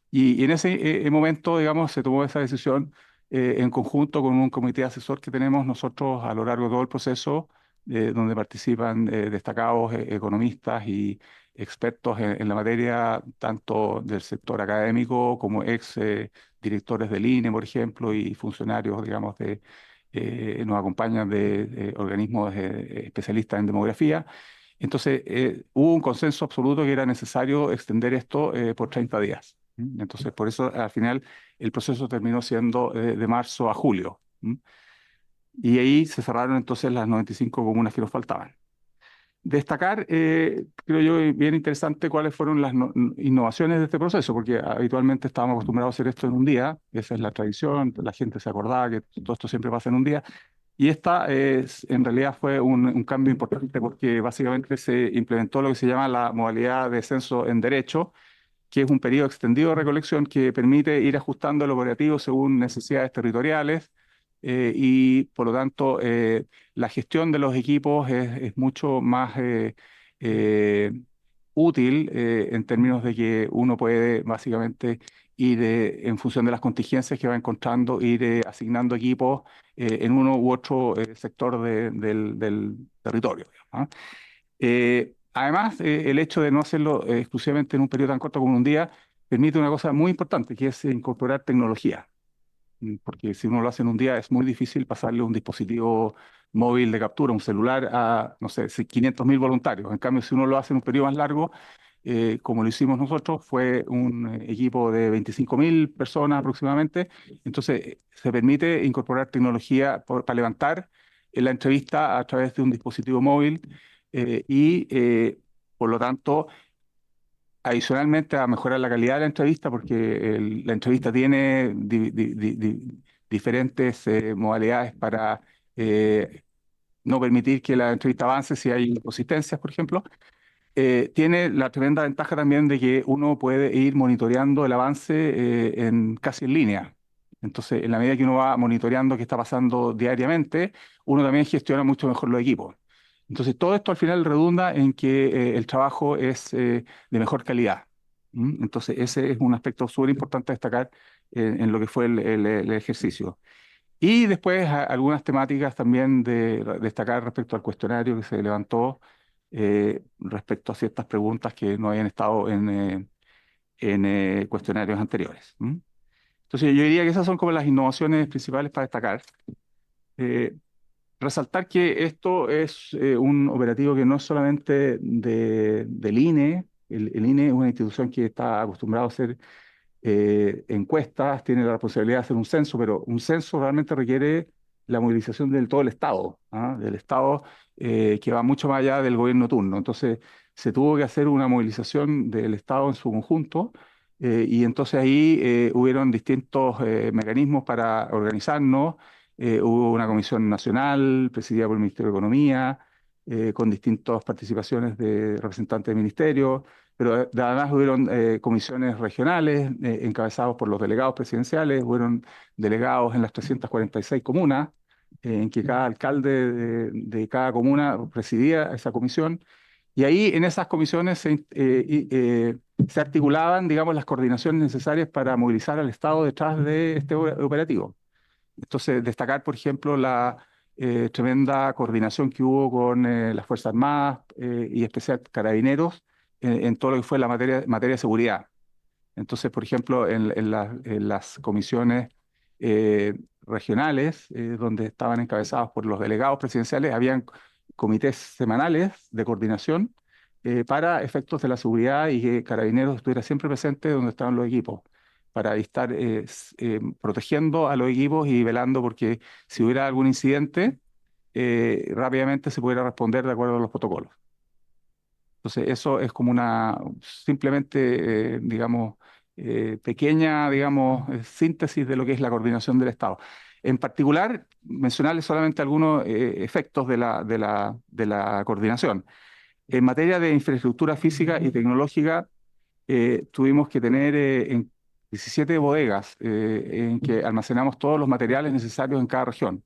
Y en ese momento, digamos, se tomó esa decisión en conjunto con un comité asesor que tenemos nosotros a lo largo de todo el proceso, donde participan destacados economistas y expertos en la materia, tanto del sector académico como ex directores del INE, por ejemplo, y funcionarios, digamos, nos acompañan de organismos especialistas en demografía. Entonces, hubo un consenso absoluto que era necesario extender esto por 30 días. Entonces, por eso al final el proceso terminó siendo de marzo a julio. Y ahí se cerraron entonces las 95 comunas que nos faltaban. Destacar, creo yo, bien interesante cuáles fueron las innovaciones de este proceso, porque habitualmente estábamos acostumbrados a hacer esto en un día, esa es la tradición, la gente se acordaba que todo esto siempre pasa en un día, y esta en realidad fue un cambio importante porque básicamente se implementó lo que se llama la modalidad de censo en derecho, que es un periodo extendido de recolección que permite ir ajustando el operativo según necesidades territoriales y por lo tanto la gestión de los equipos es mucho más eh, útil en términos de que uno puede básicamente ir en función de las contingencias que va encontrando, ir asignando equipos en uno u otro sector del territorio. ¿Ah? Además, el hecho de no hacerlo exclusivamente en un periodo tan corto como un día permite una cosa muy importante, que es incorporar tecnología. Porque si uno lo hace en un día es muy difícil pasarle un dispositivo móvil de captura, un celular a, no sé, 500.000 voluntarios. En cambio, si uno lo hace en un periodo más largo, como lo hicimos nosotros, fue un equipo de 25.000 personas aproximadamente. Entonces, se permite incorporar tecnología para levantar la entrevista a través de un dispositivo móvil por lo tanto, adicionalmente a mejorar la calidad de la entrevista, porque la entrevista tiene diferentes modalidades para no permitir que la entrevista avance si hay inconsistencias, por ejemplo. Tiene la tremenda ventaja también de que uno puede ir monitoreando el avance casi en línea. Entonces, en la medida que uno va monitoreando qué está pasando diariamente, uno también gestiona mucho mejor los equipos. Entonces, todo esto al final redunda en que el trabajo es de mejor calidad. Entonces, ese es un aspecto súper importante a destacar en lo que fue el ejercicio. Y después algunas temáticas también de destacar respecto al cuestionario que se levantó respecto a ciertas preguntas que no habían estado en cuestionarios anteriores. Entonces, yo diría que esas son como las innovaciones principales para destacar. Eh, Resaltar que esto es un operativo que no es solamente del INE. El INE es una institución que está acostumbrado a hacer encuestas, tiene la responsabilidad de hacer un censo, pero un censo realmente requiere la movilización del todo el Estado, ¿ah? Del Estado que va mucho más allá del gobierno turno. Entonces, se tuvo que hacer una movilización del Estado en su conjunto y entonces ahí hubieron distintos mecanismos para organizarnos. Hubo una comisión nacional presidida por el Ministerio de Economía, con distintas participaciones de representantes del ministerio, pero además hubieron comisiones regionales encabezados por los delegados presidenciales, hubieron delegados en las 346 comunas, en que cada alcalde de cada comuna presidía esa comisión, y ahí en esas comisiones se articulaban, digamos, las coordinaciones necesarias para movilizar al Estado detrás de este operativo. Entonces, destacar, por ejemplo, la tremenda coordinación que hubo con las Fuerzas Armadas y especial Carabineros en todo lo que fue la materia de seguridad. Entonces, por ejemplo, en las comisiones regionales, donde estaban encabezados por los delegados presidenciales, habían comités semanales de coordinación para efectos de la seguridad y que Carabineros estuviera siempre presente donde estaban los equipos, para estar protegiendo a los equipos y velando porque si hubiera algún incidente, rápidamente se pudiera responder de acuerdo a los protocolos. Entonces, eso es como una simplemente, digamos, pequeña, digamos, síntesis de lo que es la coordinación del Estado. En particular, mencionarles solamente algunos efectos de la coordinación. En materia de infraestructura física y tecnológica, tuvimos que tener en 17 bodegas en que almacenamos todos los materiales necesarios en cada región.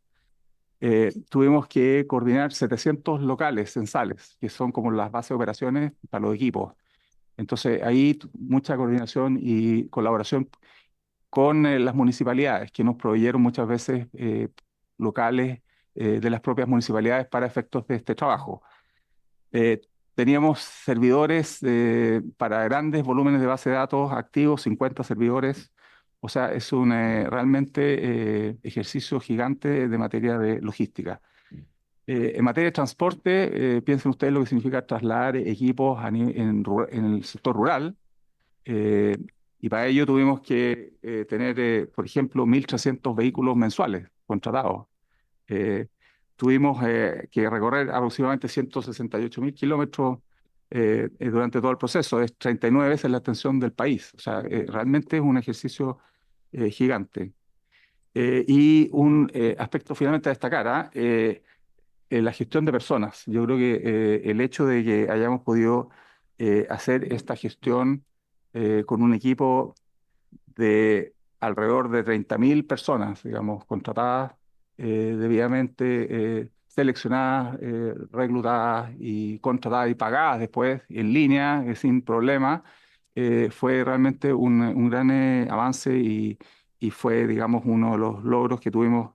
Tuvimos que coordinar 700 locales censales, que son como las bases de operaciones para los equipos. Entonces, ahí mucha coordinación y colaboración con las municipalidades, que nos proveyeron muchas veces locales de las propias municipalidades para efectos de este trabajo. Eh, Teníamos servidores para grandes volúmenes de base de datos activos, 50 servidores. O sea, es un realmente ejercicio gigante de materia de logística. En materia de transporte, piensen ustedes lo que significa trasladar equipos en el sector rural. eh, y para ello tuvimos que tener, por ejemplo, 1.300 vehículos mensuales contratados. Eh, Tuvimos que recorrer aproximadamente 168.000 kilómetros durante todo el proceso. Es 39 veces la extensión del país. O sea, realmente es un ejercicio gigante. Y un aspecto finalmente a destacar, la gestión de personas. Yo creo que el hecho de que hayamos podido hacer esta gestión con un equipo de alrededor de 30.000 personas, digamos, contratadas, debidamente seleccionadas, reclutadas y contratadas y pagadas después en línea, sin problema, fue realmente un gran avance y fue, digamos, uno de los logros que tuvimos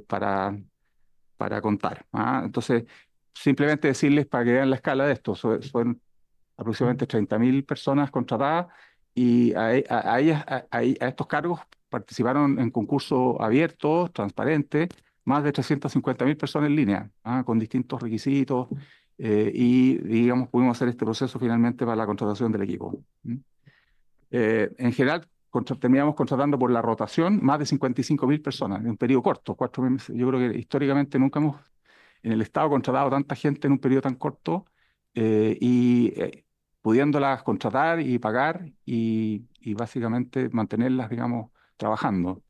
para contar. Entonces, simplemente decirles para que vean la escala de esto, son aproximadamente 30.000 personas contratadas y a estos cargos participaron en concursos abiertos, transparentes, más de 350.000 personas en línea, con distintos requisitos y, digamos, pudimos hacer este proceso finalmente para la contratación del equipo. En general, terminamos contratando por la rotación más de 55.000 personas en un periodo corto, 4 meses. Yo creo que históricamente nunca hemos en el Estado contratado tanta gente en un periodo tan corto y pudiéndolas contratar y pagar y básicamente mantenerlas, digamos, trabajando.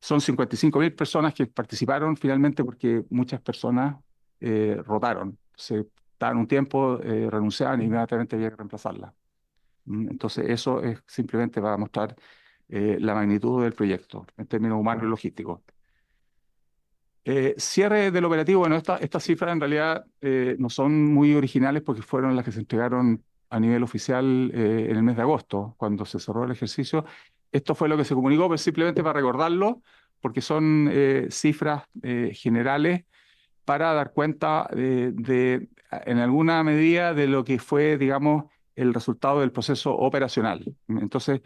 Son 55.000 personas que participaron finalmente porque muchas personas rotaron. Se daban un tiempo, renunciaban y inmediatamente había que reemplazarlas. Entonces, eso es simplemente para mostrar la magnitud del proyecto en términos humanos y logísticos. Cierre del operativo, bueno, estas cifras en realidad no son muy originales porque fueron las que se entregaron a nivel oficial en el mes de agosto, cuando se cerró el ejercicio. Esto fue lo que se comunicó, pero simplemente para recordarlo, porque son cifras generales para dar cuenta en alguna medida, de lo que fue, digamos, el resultado del proceso operacional. Entonces,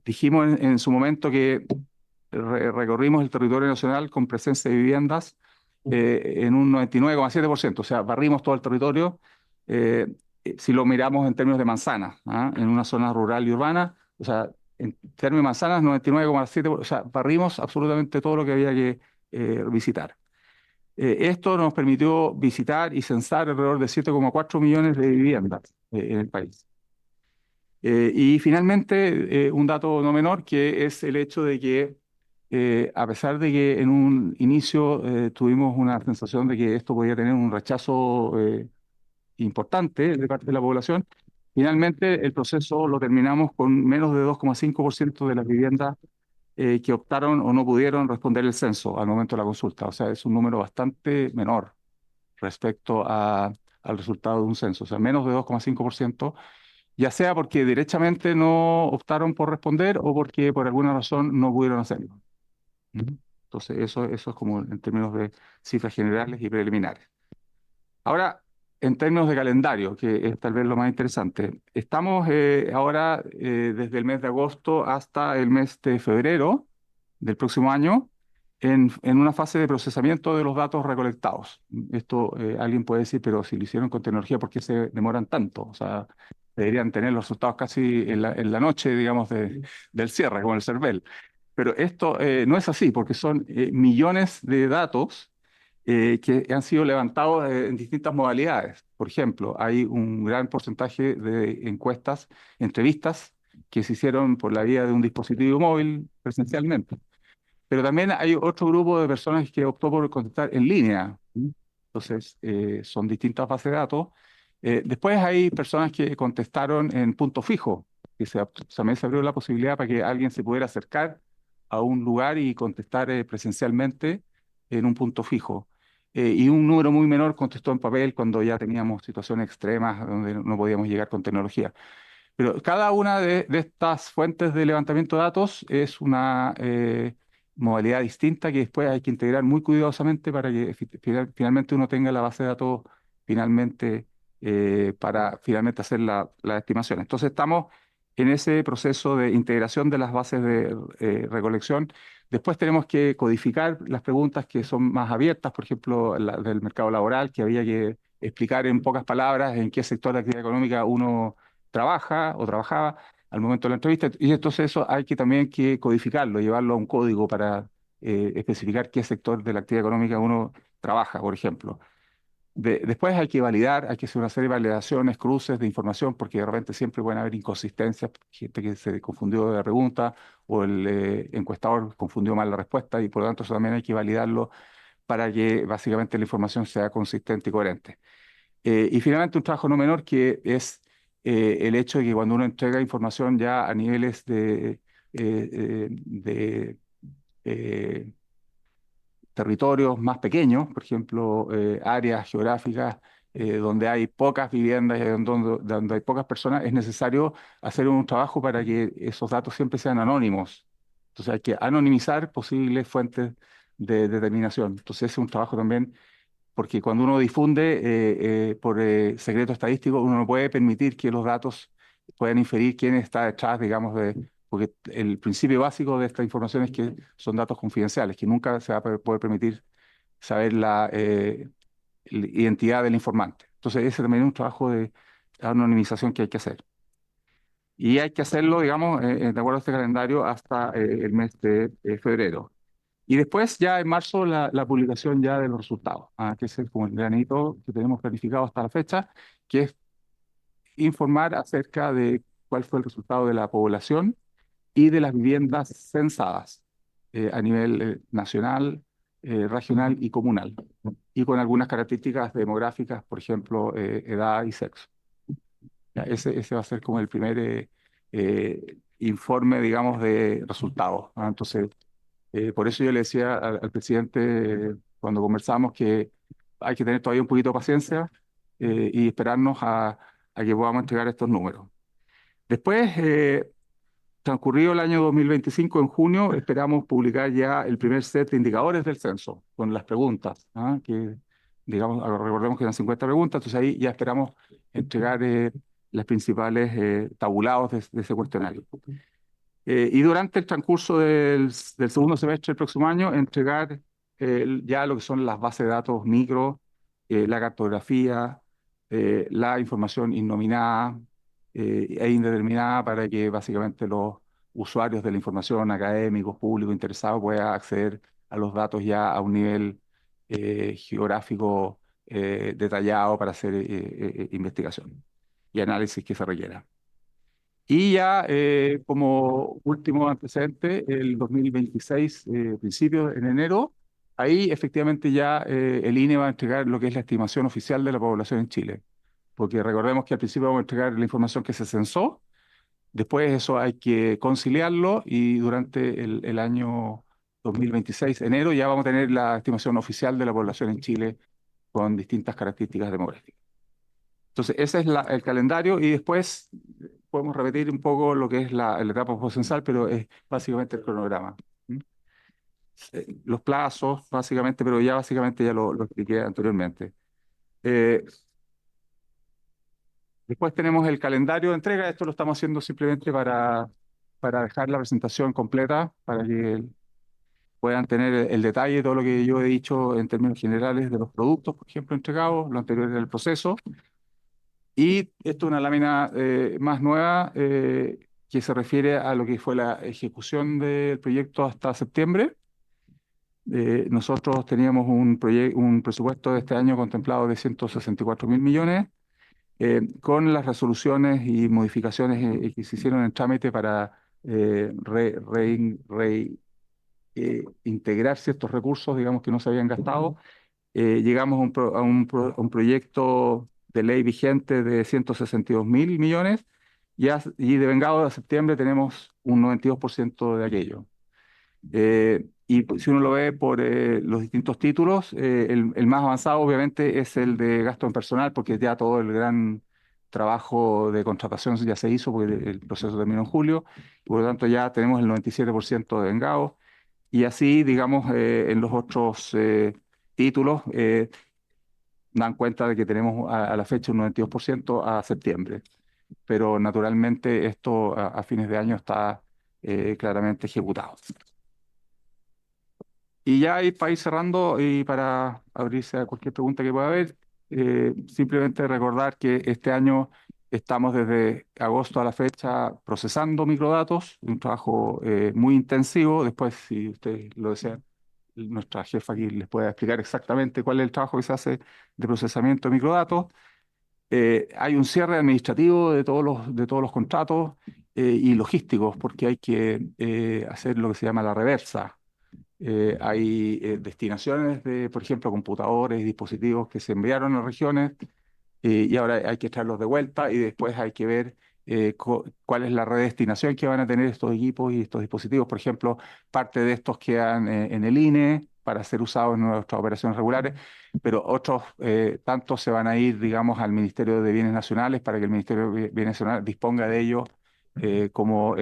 dijimos en su momento que recorrimos el territorio nacional con presencia de viviendas en un 99,7%, o sea, barrimos todo el territorio. Si lo miramos en términos de manzanas, ¿ah? En una zona rural y urbana, o sea, en términos de manzanas, 99,7%, o sea, barrimos absolutamente todo lo que había que visitar. Esto nos permitió visitar y censar alrededor de 7,4 millones de viviendas en el país. Y finalmente, un dato no menor, que es el hecho de que, a pesar de que en un inicio tuvimos una sensación de que esto podía tener un rechazo importante de parte de la población, finalmente el proceso lo terminamos con menos de 2,5% de las viviendas que optaron o no pudieron responder el censo al momento de la consulta. O sea, es un número bastante menor respecto al resultado de un censo, o sea, menos de 2,5%, ya sea porque derechamente no optaron por responder o porque por alguna razón no pudieron hacerlo. ¿Mm? Entonces, eso es como en términos de cifras generales y preliminares. Ahora, en términos de calendario, que es tal vez lo más interesante, estamos ahora desde el mes de agosto hasta el mes de febrero del próximo año en una fase de procesamiento de los datos recolectados. Esto alguien puede decir, pero si lo hicieron con tecnología, ¿por qué se demoran tanto? O sea, deberían tener los resultados casi en la noche, digamos, del cierre, como el CERVEL. Pero esto no es así, porque son millones de datos que han sido levantados en distintas modalidades. Por ejemplo, hay un gran porcentaje de encuestas, entrevistas, que se hicieron por la vía de un dispositivo móvil presencialmente. Pero también hay otro grupo de personas que optó por contestar en línea. Entonces, son distintas bases de datos. Después hay personas que contestaron en punto fijo, que también se abrió la posibilidad para que alguien se pudiera acercar a un lugar y contestar presencialmente en un punto fijo. Y un número muy menor contestó en papel cuando ya teníamos situaciones extremas donde no podíamos llegar con tecnología. Pero cada una de estas fuentes de levantamiento de datos es una modalidad distinta que después hay que integrar muy cuidadosamente para que finalmente uno tenga la base de datos finalmente para finalmente hacer la estimación. Entonces estamos en ese proceso de integración de las bases de recolección. Después tenemos que codificar las preguntas que son más abiertas, por ejemplo, la del mercado laboral, que había que explicar en pocas palabras en qué sector de actividad económica uno trabaja o trabajaba al momento de la entrevista, y entonces eso hay que también que codificarlo, llevarlo a un código para especificar qué sector de la actividad económica uno trabaja, por ejemplo. Después hay que validar, hay que hacer una serie de validaciones, cruces de información, porque de repente siempre pueden haber inconsistencias, gente que se confundió de la pregunta o el encuestador confundió mal la respuesta, y por lo tanto eso también hay que validarlo para que básicamente la información sea consistente y coherente. Y finalmente un trabajo no menor, que es el hecho de que cuando uno entrega información ya a niveles de territorios más pequeños, por ejemplo, áreas geográficas donde hay pocas viviendas y donde hay pocas personas, es necesario hacer un trabajo para que esos datos siempre sean anónimos. Entonces hay que anonimizar posibles fuentes de determinación. Entonces ese es un trabajo también, porque cuando uno difunde por secreto estadístico, uno no puede permitir que los datos puedan inferir quién está detrás, digamos, porque el principio básico de esta información es que son datos confidenciales, que nunca se va a poder permitir saber la identidad del informante. Entonces, ese también es un trabajo de anonimización que hay que hacer. Y hay que hacerlo, digamos, de acuerdo a este calendario, hasta el mes de febrero. Y después, ya en marzo, la publicación ya de los resultados, que es como el granito que tenemos planificado hasta la fecha, que es informar acerca de cuál fue el resultado de la población y de las viviendas censadas a nivel nacional, regional y comunal, y con algunas características demográficas, por ejemplo, edad y sexo. Ya, ese va a ser como el primer informe, digamos, de resultados. Entonces, por eso yo le decía al presidente cuando conversamos que hay que tener todavía un poquito de paciencia y esperarnos a que podamos entregar estos números. Después, transcurrido el año 2025, en junio, esperamos publicar ya el primer set de indicadores del censo, con las preguntas, ¿ah? Que, digamos, recordemos que eran 50 preguntas, entonces ahí ya esperamos entregar las principales tabulados de ese cuestionario. Y durante el transcurso del segundo semestre del próximo año, entregar ya lo que son las bases de datos micro, la cartografía, la información innominada e indeterminada para que básicamente los usuarios de la información, académicos, públicos, interesados, puedan acceder a los datos ya a un nivel geográfico detallado para hacer investigación y análisis que se requiera. Y ya como último antecedente, el 2026, principios en enero, ahí efectivamente ya el INE va a entregar lo que es la estimación oficial de la población en Chile. Porque recordemos que al principio vamos a entregar la información que se censó, después eso hay que conciliarlo y durante el año 2026, enero, ya vamos a tener la estimación oficial de la población en Chile con distintas características demográficas. Entonces, ese es el calendario y después podemos repetir un poco lo que es la etapa postcensal, pero es básicamente el cronograma. ¿Mm? Los plazos, básicamente, pero ya básicamente ya lo expliqué anteriormente. Después tenemos el calendario de entrega. Esto lo estamos haciendo simplemente para dejar la presentación completa, para que puedan tener el detalle de todo lo que yo he dicho en términos generales de los productos, por ejemplo, entregados, lo anterior del proceso. Y esto es una lámina más nueva que se refiere a lo que fue la ejecución del proyecto hasta septiembre. Nosotros teníamos un presupuesto de este año contemplado de 164.000 millones, con las resoluciones y modificaciones que se hicieron en trámite para integrar ciertos recursos, digamos, que no se habían gastado. Llegamos a un proyecto de ley vigente de 162.000 millones y de vengado a septiembre tenemos un 92% de aquello. Y si uno lo ve por los distintos títulos, el más avanzado obviamente es el de gasto en personal, porque ya todo el gran trabajo de contratación ya se hizo, porque el proceso terminó en julio, y por lo tanto ya tenemos el 97% de vengado. Y así, digamos, en los otros títulos, dan cuenta de que tenemos a la fecha un 92% a septiembre. Pero naturalmente esto a fines de año está claramente ejecutado. Y ya para ir cerrando y para abrirse a cualquier pregunta que pueda haber, simplemente recordar que este año estamos desde agosto a la fecha procesando microdatos, un trabajo muy intensivo. Después, si ustedes lo desean, nuestra jefa aquí les puede explicar exactamente cuál es el trabajo que se hace de procesamiento de microdatos. Hay un cierre administrativo de todos los contratos y logísticos, porque hay que hacer lo que se llama la reversa. Hay destinaciones de, por ejemplo, computadores y dispositivos que se enviaron a regiones y ahora hay que traerlos de vuelta y después hay que ver cuál es la redestinación que van a tener estos equipos y estos dispositivos. Por ejemplo, parte de estos quedan en el INE para ser usados en nuestras operaciones regulares, pero otros tantos se van a ir, digamos, al Ministerio de Bienes Nacionales para que el Ministerio de Bienes Nacionales disponga de ellos como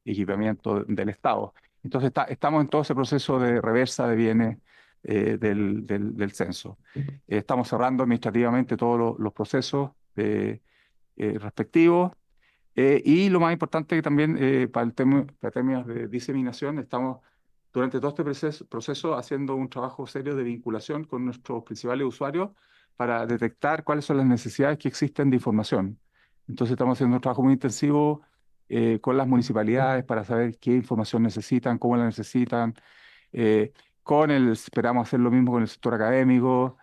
equipamiento del Estado. Entonces estamos en todo ese proceso de reversa de bienes del censo. Estamos cerrando administrativamente todos los procesos respectivos. Y lo más importante que también para términos de diseminación, estamos durante todo este proceso haciendo un trabajo serio de vinculación con nuestros principales usuarios para detectar cuáles son las necesidades que existen de información. Entonces estamos haciendo un trabajo muy intensivo con las municipalidades para saber qué información necesitan, cómo la necesitan. Esperamos hacer lo mismo con el sector académico,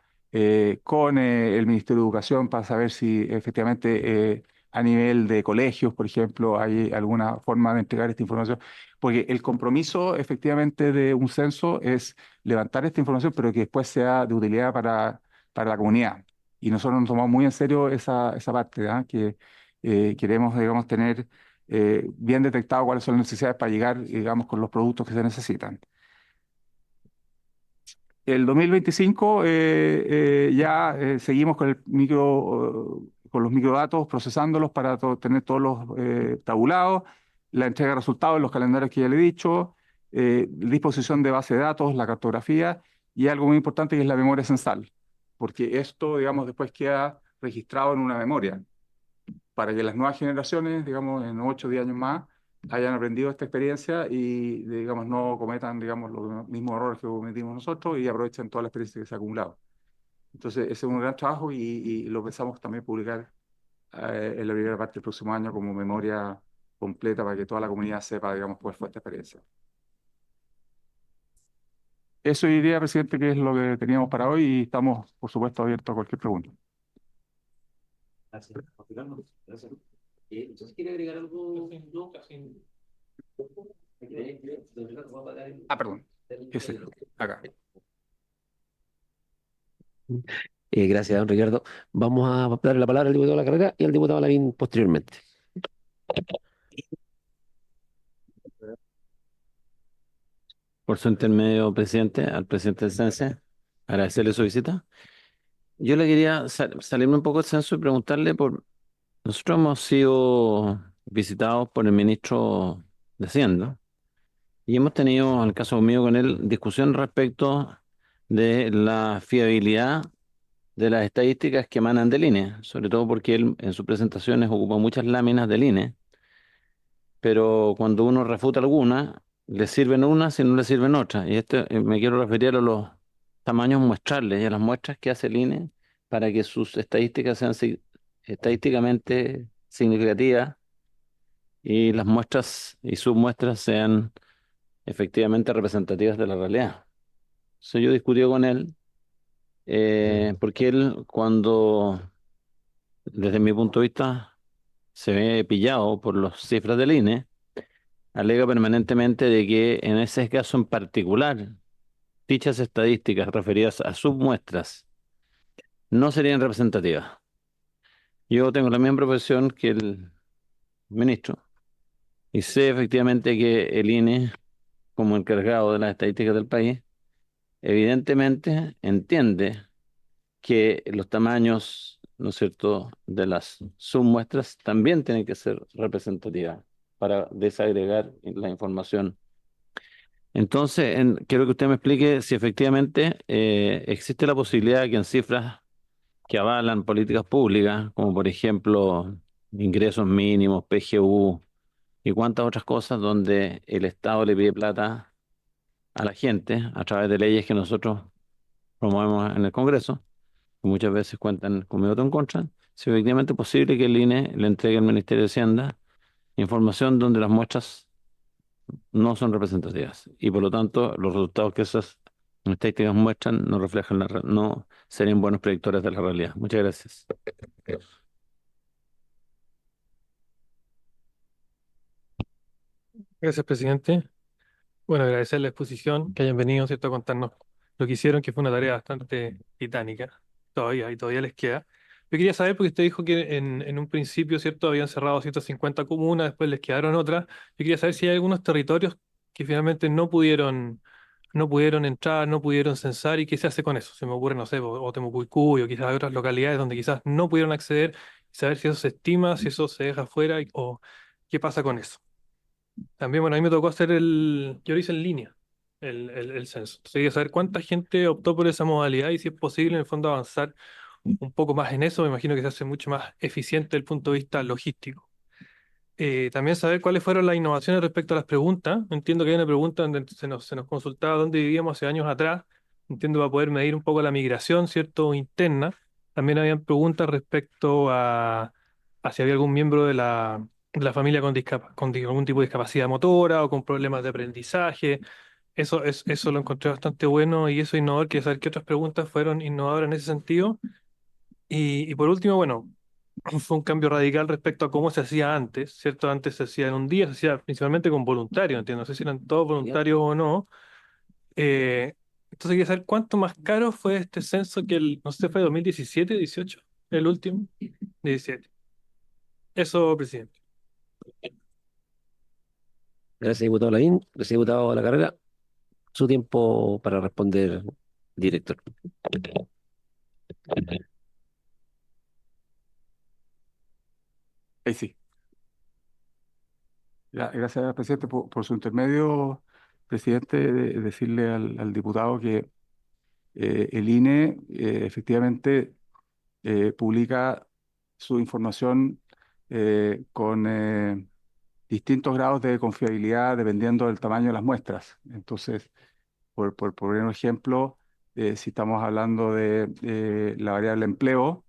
con el Ministerio de Educación para saber si efectivamente a nivel de colegios, por ejemplo, hay alguna forma de entregar esta información. Porque el compromiso efectivamente de un censo es levantar esta información, pero que después sea de utilidad para la comunidad. Y nosotros nos tomamos muy en serio esa parte, ¿ah? Que queremos, digamos, tener bien detectado cuáles son las necesidades para llegar, digamos, con los productos que se necesitan. El 2025 ya seguimos con el con los microdatos, procesándolos para tener todos los tabulados, la entrega de resultados, los calendarios que ya le he dicho, disposición de base de datos, la cartografía y algo muy importante que es la memoria censal, porque esto, digamos, después queda registrado en una memoria para que las nuevas generaciones, digamos, en 8 o 10 años más, hayan aprendido esta experiencia y, digamos, no cometan, digamos, los mismos errores que cometimos nosotros y aprovechen toda la experiencia que se ha acumulado. Entonces, ese es un gran trabajo y lo pensamos también publicar en la primera parte del próximo año como memoria completa para que toda la comunidad sepa, digamos, cuál fue esta experiencia. Eso diría, presidente, que es lo que teníamos para hoy y estamos, por supuesto, abiertos a cualquier pregunta. Gracias. Gracias. Entonces, ¿quiere agregar algo? Perdón. Ese, acá. Gracias, don Ricardo. Vamos a darle la palabra al diputado de la carrera y al diputado Lavín posteriormente. Por su intermedio, presidente, al presidente del CENSE, agradecerle su visita. Yo le quería salirme un poco del censo y preguntarle por... Nosotros hemos sido visitados por el ministro de Hacienda y hemos tenido, en el caso mío con él, discusión respecto de la fiabilidad de las estadísticas que emanan del INE, sobre todo porque él en sus presentaciones ocupa muchas láminas del INE, pero cuando uno refuta alguna, le sirven unas y no le sirven otras. Y me quiero referir a los tamaños muestrales y a las muestras que hace el INE para que sus estadísticas sean estadísticamente significativas y las muestras y submuestras sean efectivamente representativas de la realidad. Entonces yo discutí con él porque él cuando, desde mi punto de vista, se ve pillado por las cifras del INE, alega permanentemente de que en ese caso en particular, dichas estadísticas referidas a submuestras no serían representativas. Yo tengo la misma profesión que el ministro y sé efectivamente que el INE, como encargado de las estadísticas del país, evidentemente entiende que los tamaños, ¿no es cierto?, de las submuestras también tienen que ser representativas para desagregar la información. Entonces, quiero que usted me explique si efectivamente existe la posibilidad de que en cifras que avalan políticas públicas, como por ejemplo ingresos mínimos, PGU y cuantas otras cosas, donde el Estado le pide plata a la gente a través de leyes que nosotros promovemos en el Congreso, que muchas veces cuentan con mi voto en contra, si efectivamente es posible que el INE le entregue al Ministerio de Hacienda información donde las muestras no son representativas y por lo tanto los resultados que esas estadísticas muestran no reflejan no serían buenos predictores de la realidad. Muchas gracias. Gracias, presidente. Bueno, agradecer la exposición, que hayan venido, ¿cierto?, a contarnos lo que hicieron, que fue una tarea bastante titánica, todavía les queda. Yo quería saber, porque usted dijo que en un principio, ¿cierto?, habían cerrado 150 comunas, después les quedaron otras. Yo quería saber si hay algunos territorios que finalmente no pudieron entrar, no pudieron censar, y qué se hace con eso. Se me ocurre, no sé, o Temucuicuy, o quizás hay otras localidades donde quizás no pudieron acceder, y saber si eso se estima, si eso se deja fuera, o qué pasa con eso. También, bueno, a mí me tocó yo lo hice en línea, el censo. Entonces, quería saber cuánta gente optó por esa modalidad y si es posible, en el fondo, avanzar un poco más en eso. Me imagino que se hace mucho más eficiente desde el punto de vista logístico. También saber cuáles fueron las innovaciones respecto a las preguntas. Entiendo que hay una pregunta donde se nos consultaba dónde vivíamos hace años atrás. Entiendo para poder medir un poco la migración, ¿cierto?, interna. También habían preguntas respecto a si había algún miembro de la familia con algún tipo de discapacidad motora o con problemas de aprendizaje. Eso lo encontré bastante bueno y eso innovador. Quería saber qué otras preguntas fueron innovadoras en ese sentido. Y por último, bueno, fue un cambio radical respecto a cómo se hacía antes, ¿cierto? Antes se hacía en un día, se hacía principalmente con voluntarios, entiendo. No sé si eran todos voluntarios o no. Eh, entonces quería saber cuánto más caro fue este censo que no sé, fue 2017, 18, el último, 17. Eso, presidente. Gracias, diputado Lavín. Gracias, diputado de la carrera. Su tiempo para responder, director. Ahí sí. Gracias, presidente, por su intermedio, presidente, decirle al diputado que el INE efectivamente publica su información con distintos grados de confiabilidad dependiendo del tamaño de las muestras. Entonces, por poner un ejemplo, si estamos hablando de la variable empleo,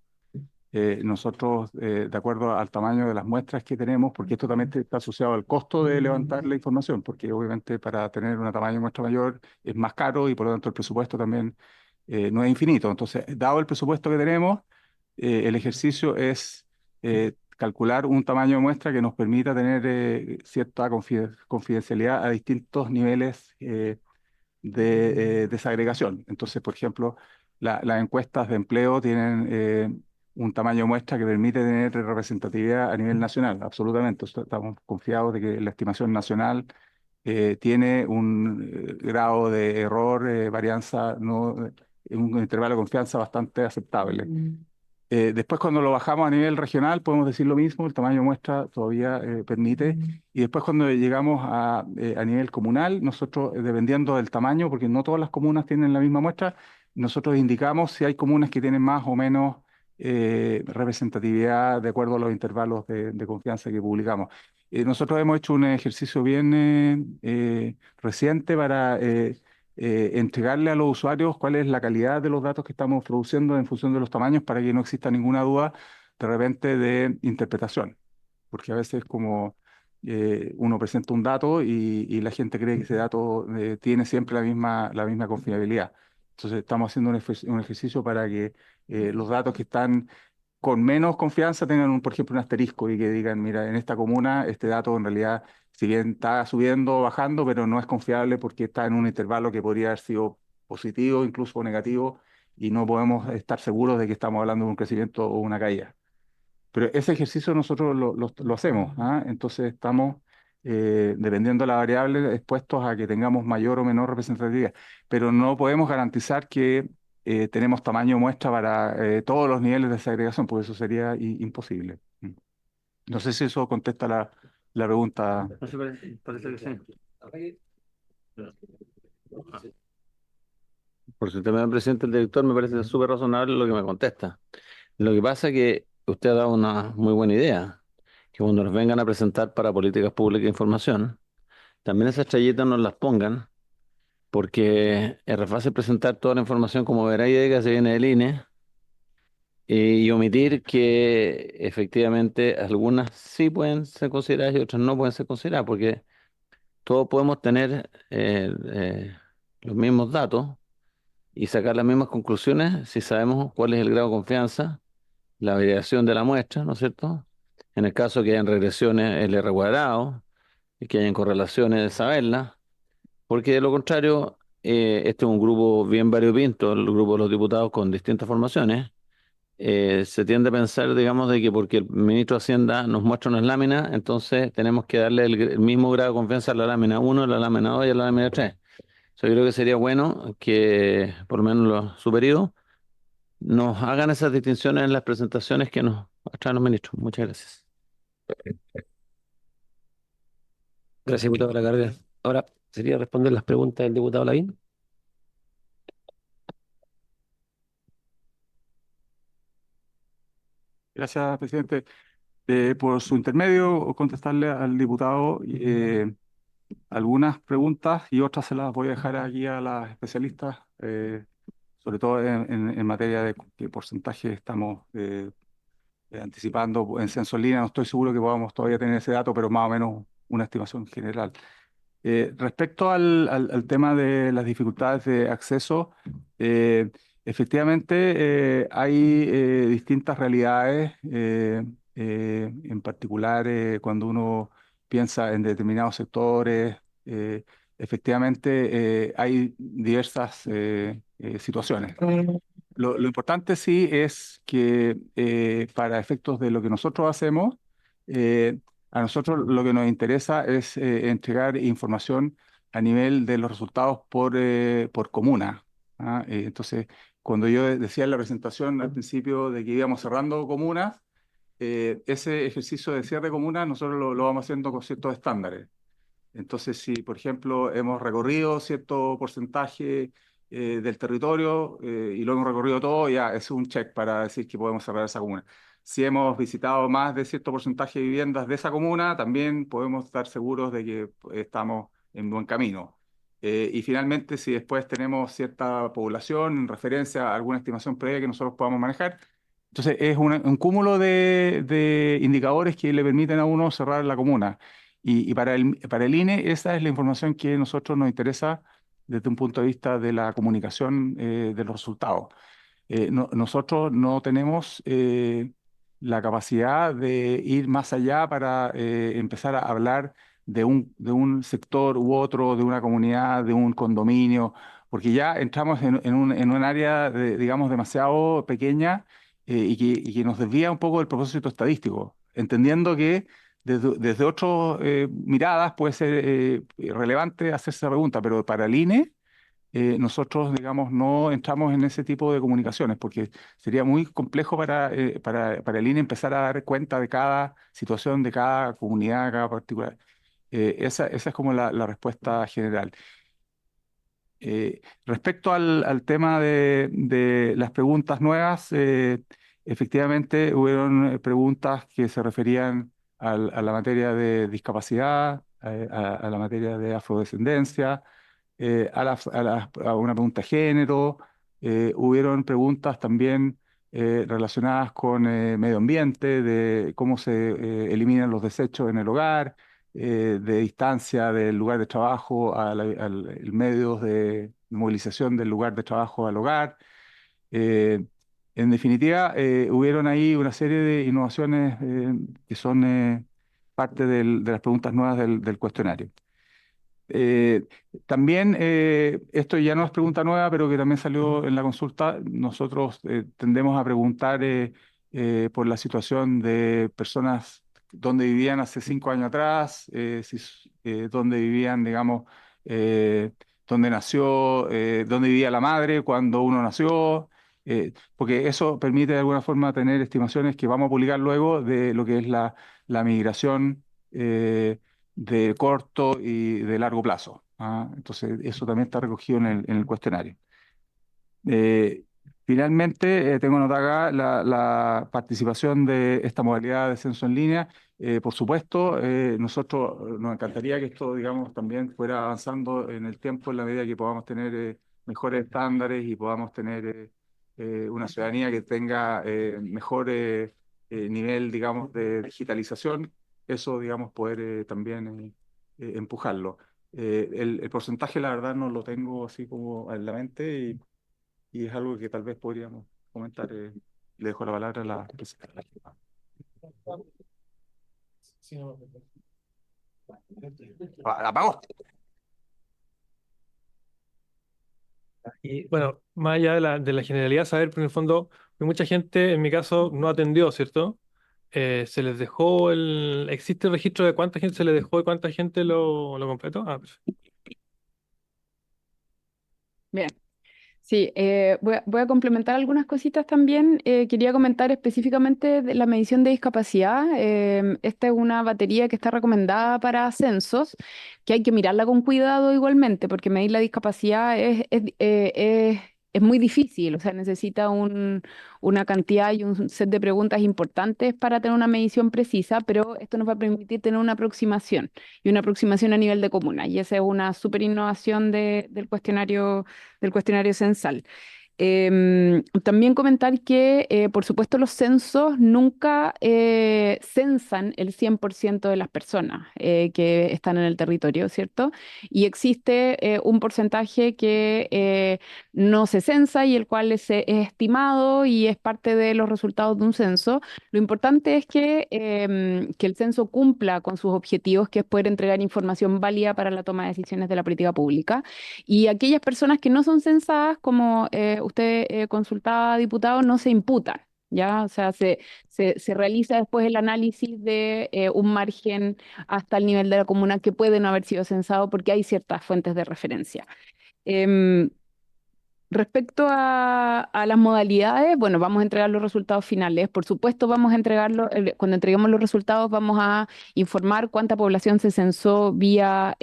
nosotros, de acuerdo al tamaño de las muestras que tenemos, porque esto también está asociado al costo de levantar la información, porque obviamente para tener un tamaño de muestra mayor es más caro y por lo tanto el presupuesto también no es infinito. Entonces, dado el presupuesto que tenemos, el ejercicio es calcular un tamaño de muestra que nos permita tener cierta confidencialidad a distintos niveles de desagregación. Entonces, por ejemplo, las encuestas de empleo tienen un tamaño de muestra que permite tener representatividad a nivel nacional, absolutamente. Estamos confiados de que la estimación nacional tiene un grado de error, varianza, no, un intervalo de confianza bastante aceptable. Después, cuando lo bajamos a nivel regional, podemos decir lo mismo, el tamaño de muestra todavía permite. Y después, cuando llegamos a nivel comunal, nosotros, dependiendo del tamaño, porque no todas las comunas tienen la misma muestra, nosotros indicamos si hay comunas que tienen más o menos representatividad de acuerdo a los intervalos de confianza que publicamos. Nosotros hemos hecho un ejercicio bien reciente para entregarle a los usuarios cuál es la calidad de los datos que estamos produciendo en función de los tamaños para que no exista ninguna duda de repente de interpretación. Porque a veces como uno presenta un dato y la gente cree que ese dato tiene siempre la misma confiabilidad. Entonces estamos haciendo un ejercicio para que los datos que están con menos confianza tengan, por ejemplo, un asterisco y que digan, mira, en esta comuna este dato en realidad, si bien está subiendo o bajando, pero no es confiable porque está en un intervalo que podría haber sido positivo, incluso negativo, y no podemos estar seguros de que estamos hablando de un crecimiento o una caída. Pero ese ejercicio nosotros lo hacemos, ¿ah? Entonces estamos, dependiendo de la variable, expuestos a que tengamos mayor o menor representatividad, pero no podemos garantizar que tenemos tamaño de muestra para todos los niveles de segregación, porque eso sería imposible. No sé si eso contesta la pregunta. Parece que sí. Por su tema, presidente, el director, me parece súper razonable lo que me contesta. Lo que pasa es que usted ha dado una muy buena idea, que cuando nos vengan a presentar para políticas públicas de información, también esas estrellitas nos las pongan, porque es re fácil presentar toda la información como verá y que se viene del INE y omitir que efectivamente algunas sí pueden ser consideradas y otras no pueden ser consideradas, porque todos podemos tener los mismos datos y sacar las mismas conclusiones si sabemos cuál es el grado de confianza, la variación de la muestra, ¿no es cierto? En el caso que hayan regresiones, el R cuadrado, y que hayan correlaciones, saberlas, porque de lo contrario, este es un grupo bien variopinto, el grupo de los diputados con distintas formaciones. Se tiende a pensar, digamos, de que porque el ministro de Hacienda nos muestra unas láminas, entonces tenemos que darle el mismo grado de confianza a la lámina 1, a la lámina 2 y a la lámina 3. Yo creo que sería bueno que, por lo menos los superiores, nos hagan esas distinciones en las presentaciones que nos traen los ministros. Muchas gracias. Gracias, diputado Lacarde. Ahora, sería responder las preguntas del diputado Lavín. Gracias, presidente. Por su intermedio, contestarle al diputado algunas preguntas y otras se las voy a dejar aquí a las especialistas, sobre todo en materia de qué porcentaje estamos anticipando en censo en línea. No estoy seguro que podamos todavía tener ese dato, pero más o menos una estimación general. Respecto al tema de las dificultades de acceso, efectivamente hay distintas realidades, en particular cuando uno piensa en determinados sectores, efectivamente hay diversas situaciones. Lo importante sí es que para efectos de lo que nosotros hacemos, a nosotros lo que nos interesa es entregar información a nivel de los resultados por comuna. ¿Ah? Entonces, cuando yo decía en la presentación al principio de que íbamos cerrando comunas, ese ejercicio de cierre de comunas nosotros lo vamos haciendo con ciertos estándares. Entonces, si por ejemplo hemos recorrido cierto porcentaje del territorio y lo hemos recorrido todo, ya es un check para decir que podemos cerrar esa comuna. Si hemos visitado más de cierto porcentaje de viviendas de esa comuna, también podemos estar seguros de que estamos en buen camino. Y finalmente, si después tenemos cierta población en referencia a alguna estimación previa que nosotros podamos manejar, entonces es un cúmulo de indicadores que le permiten a uno cerrar la comuna. Y para el INE, esa es la información que a nosotros nos interesa desde un punto de vista de la comunicación de los resultados. Nosotros no tenemos la capacidad de ir más allá para empezar a hablar de un sector u otro, de una comunidad, de un condominio, porque ya entramos en un área, digamos, demasiado pequeña y que nos desvía un poco del propósito estadístico, entendiendo que desde otras miradas puede ser relevante hacerse esa pregunta, pero para el INE nosotros, digamos, no entramos en ese tipo de comunicaciones porque sería muy complejo para el INE empezar a dar cuenta de cada situación, de cada comunidad, cada particular. Esa es como la respuesta general. Respecto al tema de las preguntas nuevas, efectivamente hubieron preguntas que se referían a la materia de discapacidad, a la materia de afrodescendencia, a una pregunta de género. Hubieron preguntas también relacionadas con medio ambiente, de cómo se eliminan los desechos en el hogar, de distancia del lugar de trabajo al medios de movilización del lugar de trabajo al hogar. Eh, en definitiva, hubieron ahí una serie de innovaciones que son parte de las preguntas nuevas del cuestionario. También, esto ya no es pregunta nueva, pero que también salió en la consulta, nosotros tendemos a preguntar por la situación de personas donde vivían hace 5 años atrás, donde vivían, digamos, donde nació, donde vivía la madre cuando uno nació, porque eso permite de alguna forma tener estimaciones que vamos a publicar luego de lo que es la migración. De corto y de largo plazo. Entonces, eso también está recogido en el cuestionario. Eh, Finalmente, tengo anotada acá la participación de esta modalidad de censo en línea. Por supuesto, nosotros nos encantaría que esto, digamos, también fuera avanzando en el tiempo en la medida que podamos tener mejores estándares y podamos tener una ciudadanía que tenga mejor nivel, digamos, de digitalización. Eso, digamos, poder también empujarlo. El porcentaje, la verdad, no lo tengo así como en la mente y es algo que tal vez podríamos comentar. Le dejo la palabra a la presidenta. La apagó. Y bueno, más allá de la generalidad, saber, pero en el fondo, que mucha gente, en mi caso, no atendió, ¿cierto? Se les dejó ¿Existe el registro de cuánta gente se le dejó y cuánta gente lo completó? Perfecto. Bien. Sí, voy a complementar algunas cositas también. Quería comentar específicamente de la medición de discapacidad. Esta es una batería que está recomendada para censos, que hay que mirarla con cuidado igualmente, porque medir la discapacidad es muy difícil, o sea, necesita una cantidad y un set de preguntas importantes para tener una medición precisa, pero esto nos va a permitir tener una aproximación y una aproximación a nivel de comuna. Y esa es una súper innovación del cuestionario censal. También comentar que, por supuesto, los censos nunca censan el 100% de las personas que están en el territorio, ¿cierto? Y existe un porcentaje que no se censa y el cual es estimado y es parte de los resultados de un censo. Lo importante es que el censo cumpla con sus objetivos, que es poder entregar información válida para la toma de decisiones de la política pública. Y aquellas personas que no son censadas, como usted consultaba, diputado, no se imputan, ¿ya? O sea, se realiza después el análisis de un margen hasta el nivel de la comuna que puede no haber sido censado porque hay ciertas fuentes de referencia. Em, Respecto a las modalidades, bueno, vamos a entregar los resultados finales. Por supuesto, vamos a entregarlo, cuando entreguemos los resultados, vamos a informar cuánta población se censó vía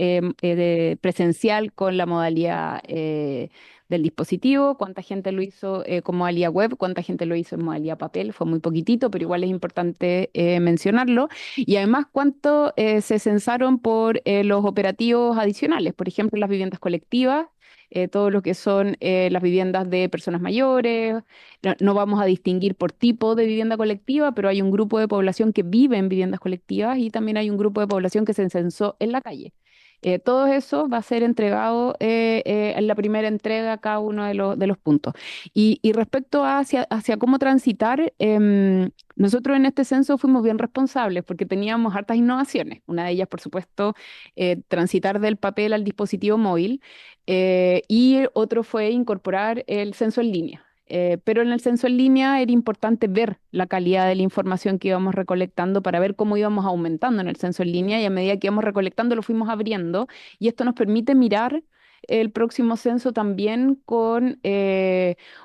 presencial con la modalidad del dispositivo, cuánta gente lo hizo con modalidad web, cuánta gente lo hizo en modalidad papel. Fue muy poquitito, pero igual es importante mencionarlo. Y además, cuánto se censaron por los operativos adicionales, por ejemplo, las viviendas colectivas. Todo lo que son las viviendas de personas mayores. No vamos a distinguir por tipo de vivienda colectiva, pero hay un grupo de población que vive en viviendas colectivas y también hay un grupo de población que se censó en la calle. Todo eso va a ser entregado en la primera entrega, cada uno de los puntos. Y respecto hacia cómo transitar, nosotros en este censo fuimos bien responsables porque teníamos hartas innovaciones. Una de ellas, por supuesto, transitar del papel al dispositivo móvil. Y otro fue incorporar el censo en línea. Pero en el censo en línea era importante ver la calidad de la información que íbamos recolectando para ver cómo íbamos aumentando en el censo en línea y a medida que íbamos recolectando lo fuimos abriendo y esto nos permite mirar el próximo censo también con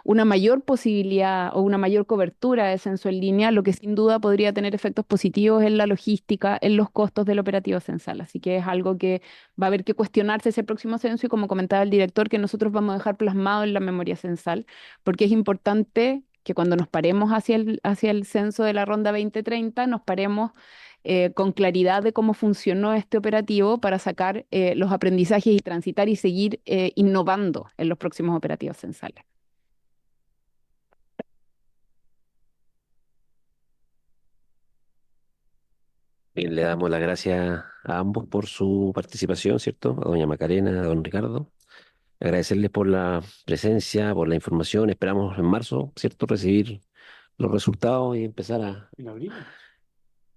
una mayor posibilidad o una mayor cobertura de censo en línea, lo que sin duda podría tener efectos positivos en la logística, en los costos del operativo censal. Así que es algo que va a haber que cuestionarse ese próximo censo y como comentaba el director, que nosotros vamos a dejar plasmado en la memoria censal, porque es importante que cuando nos paremos hacia el censo de la ronda 2030, nos paremos con claridad de cómo funcionó este operativo para sacar los aprendizajes y transitar y seguir innovando en los próximos operativos censales. Bien, le damos las gracias a ambos por su participación, ¿cierto? A doña Macarena, a don Ricardo. Agradecerles por la presencia, por la información. Esperamos en marzo, ¿cierto? Recibir los resultados y empezar a...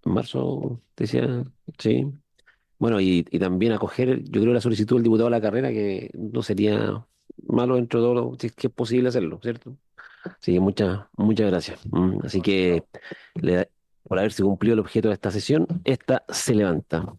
En marzo, decía, sí. Bueno, y también acoger, yo creo, la solicitud del diputado de la carrera, que no sería malo dentro de todo lo, si es que es posible hacerlo, ¿cierto? Así que muchas gracias. Así que por haberse cumplido el objeto de esta sesión, esta se levanta.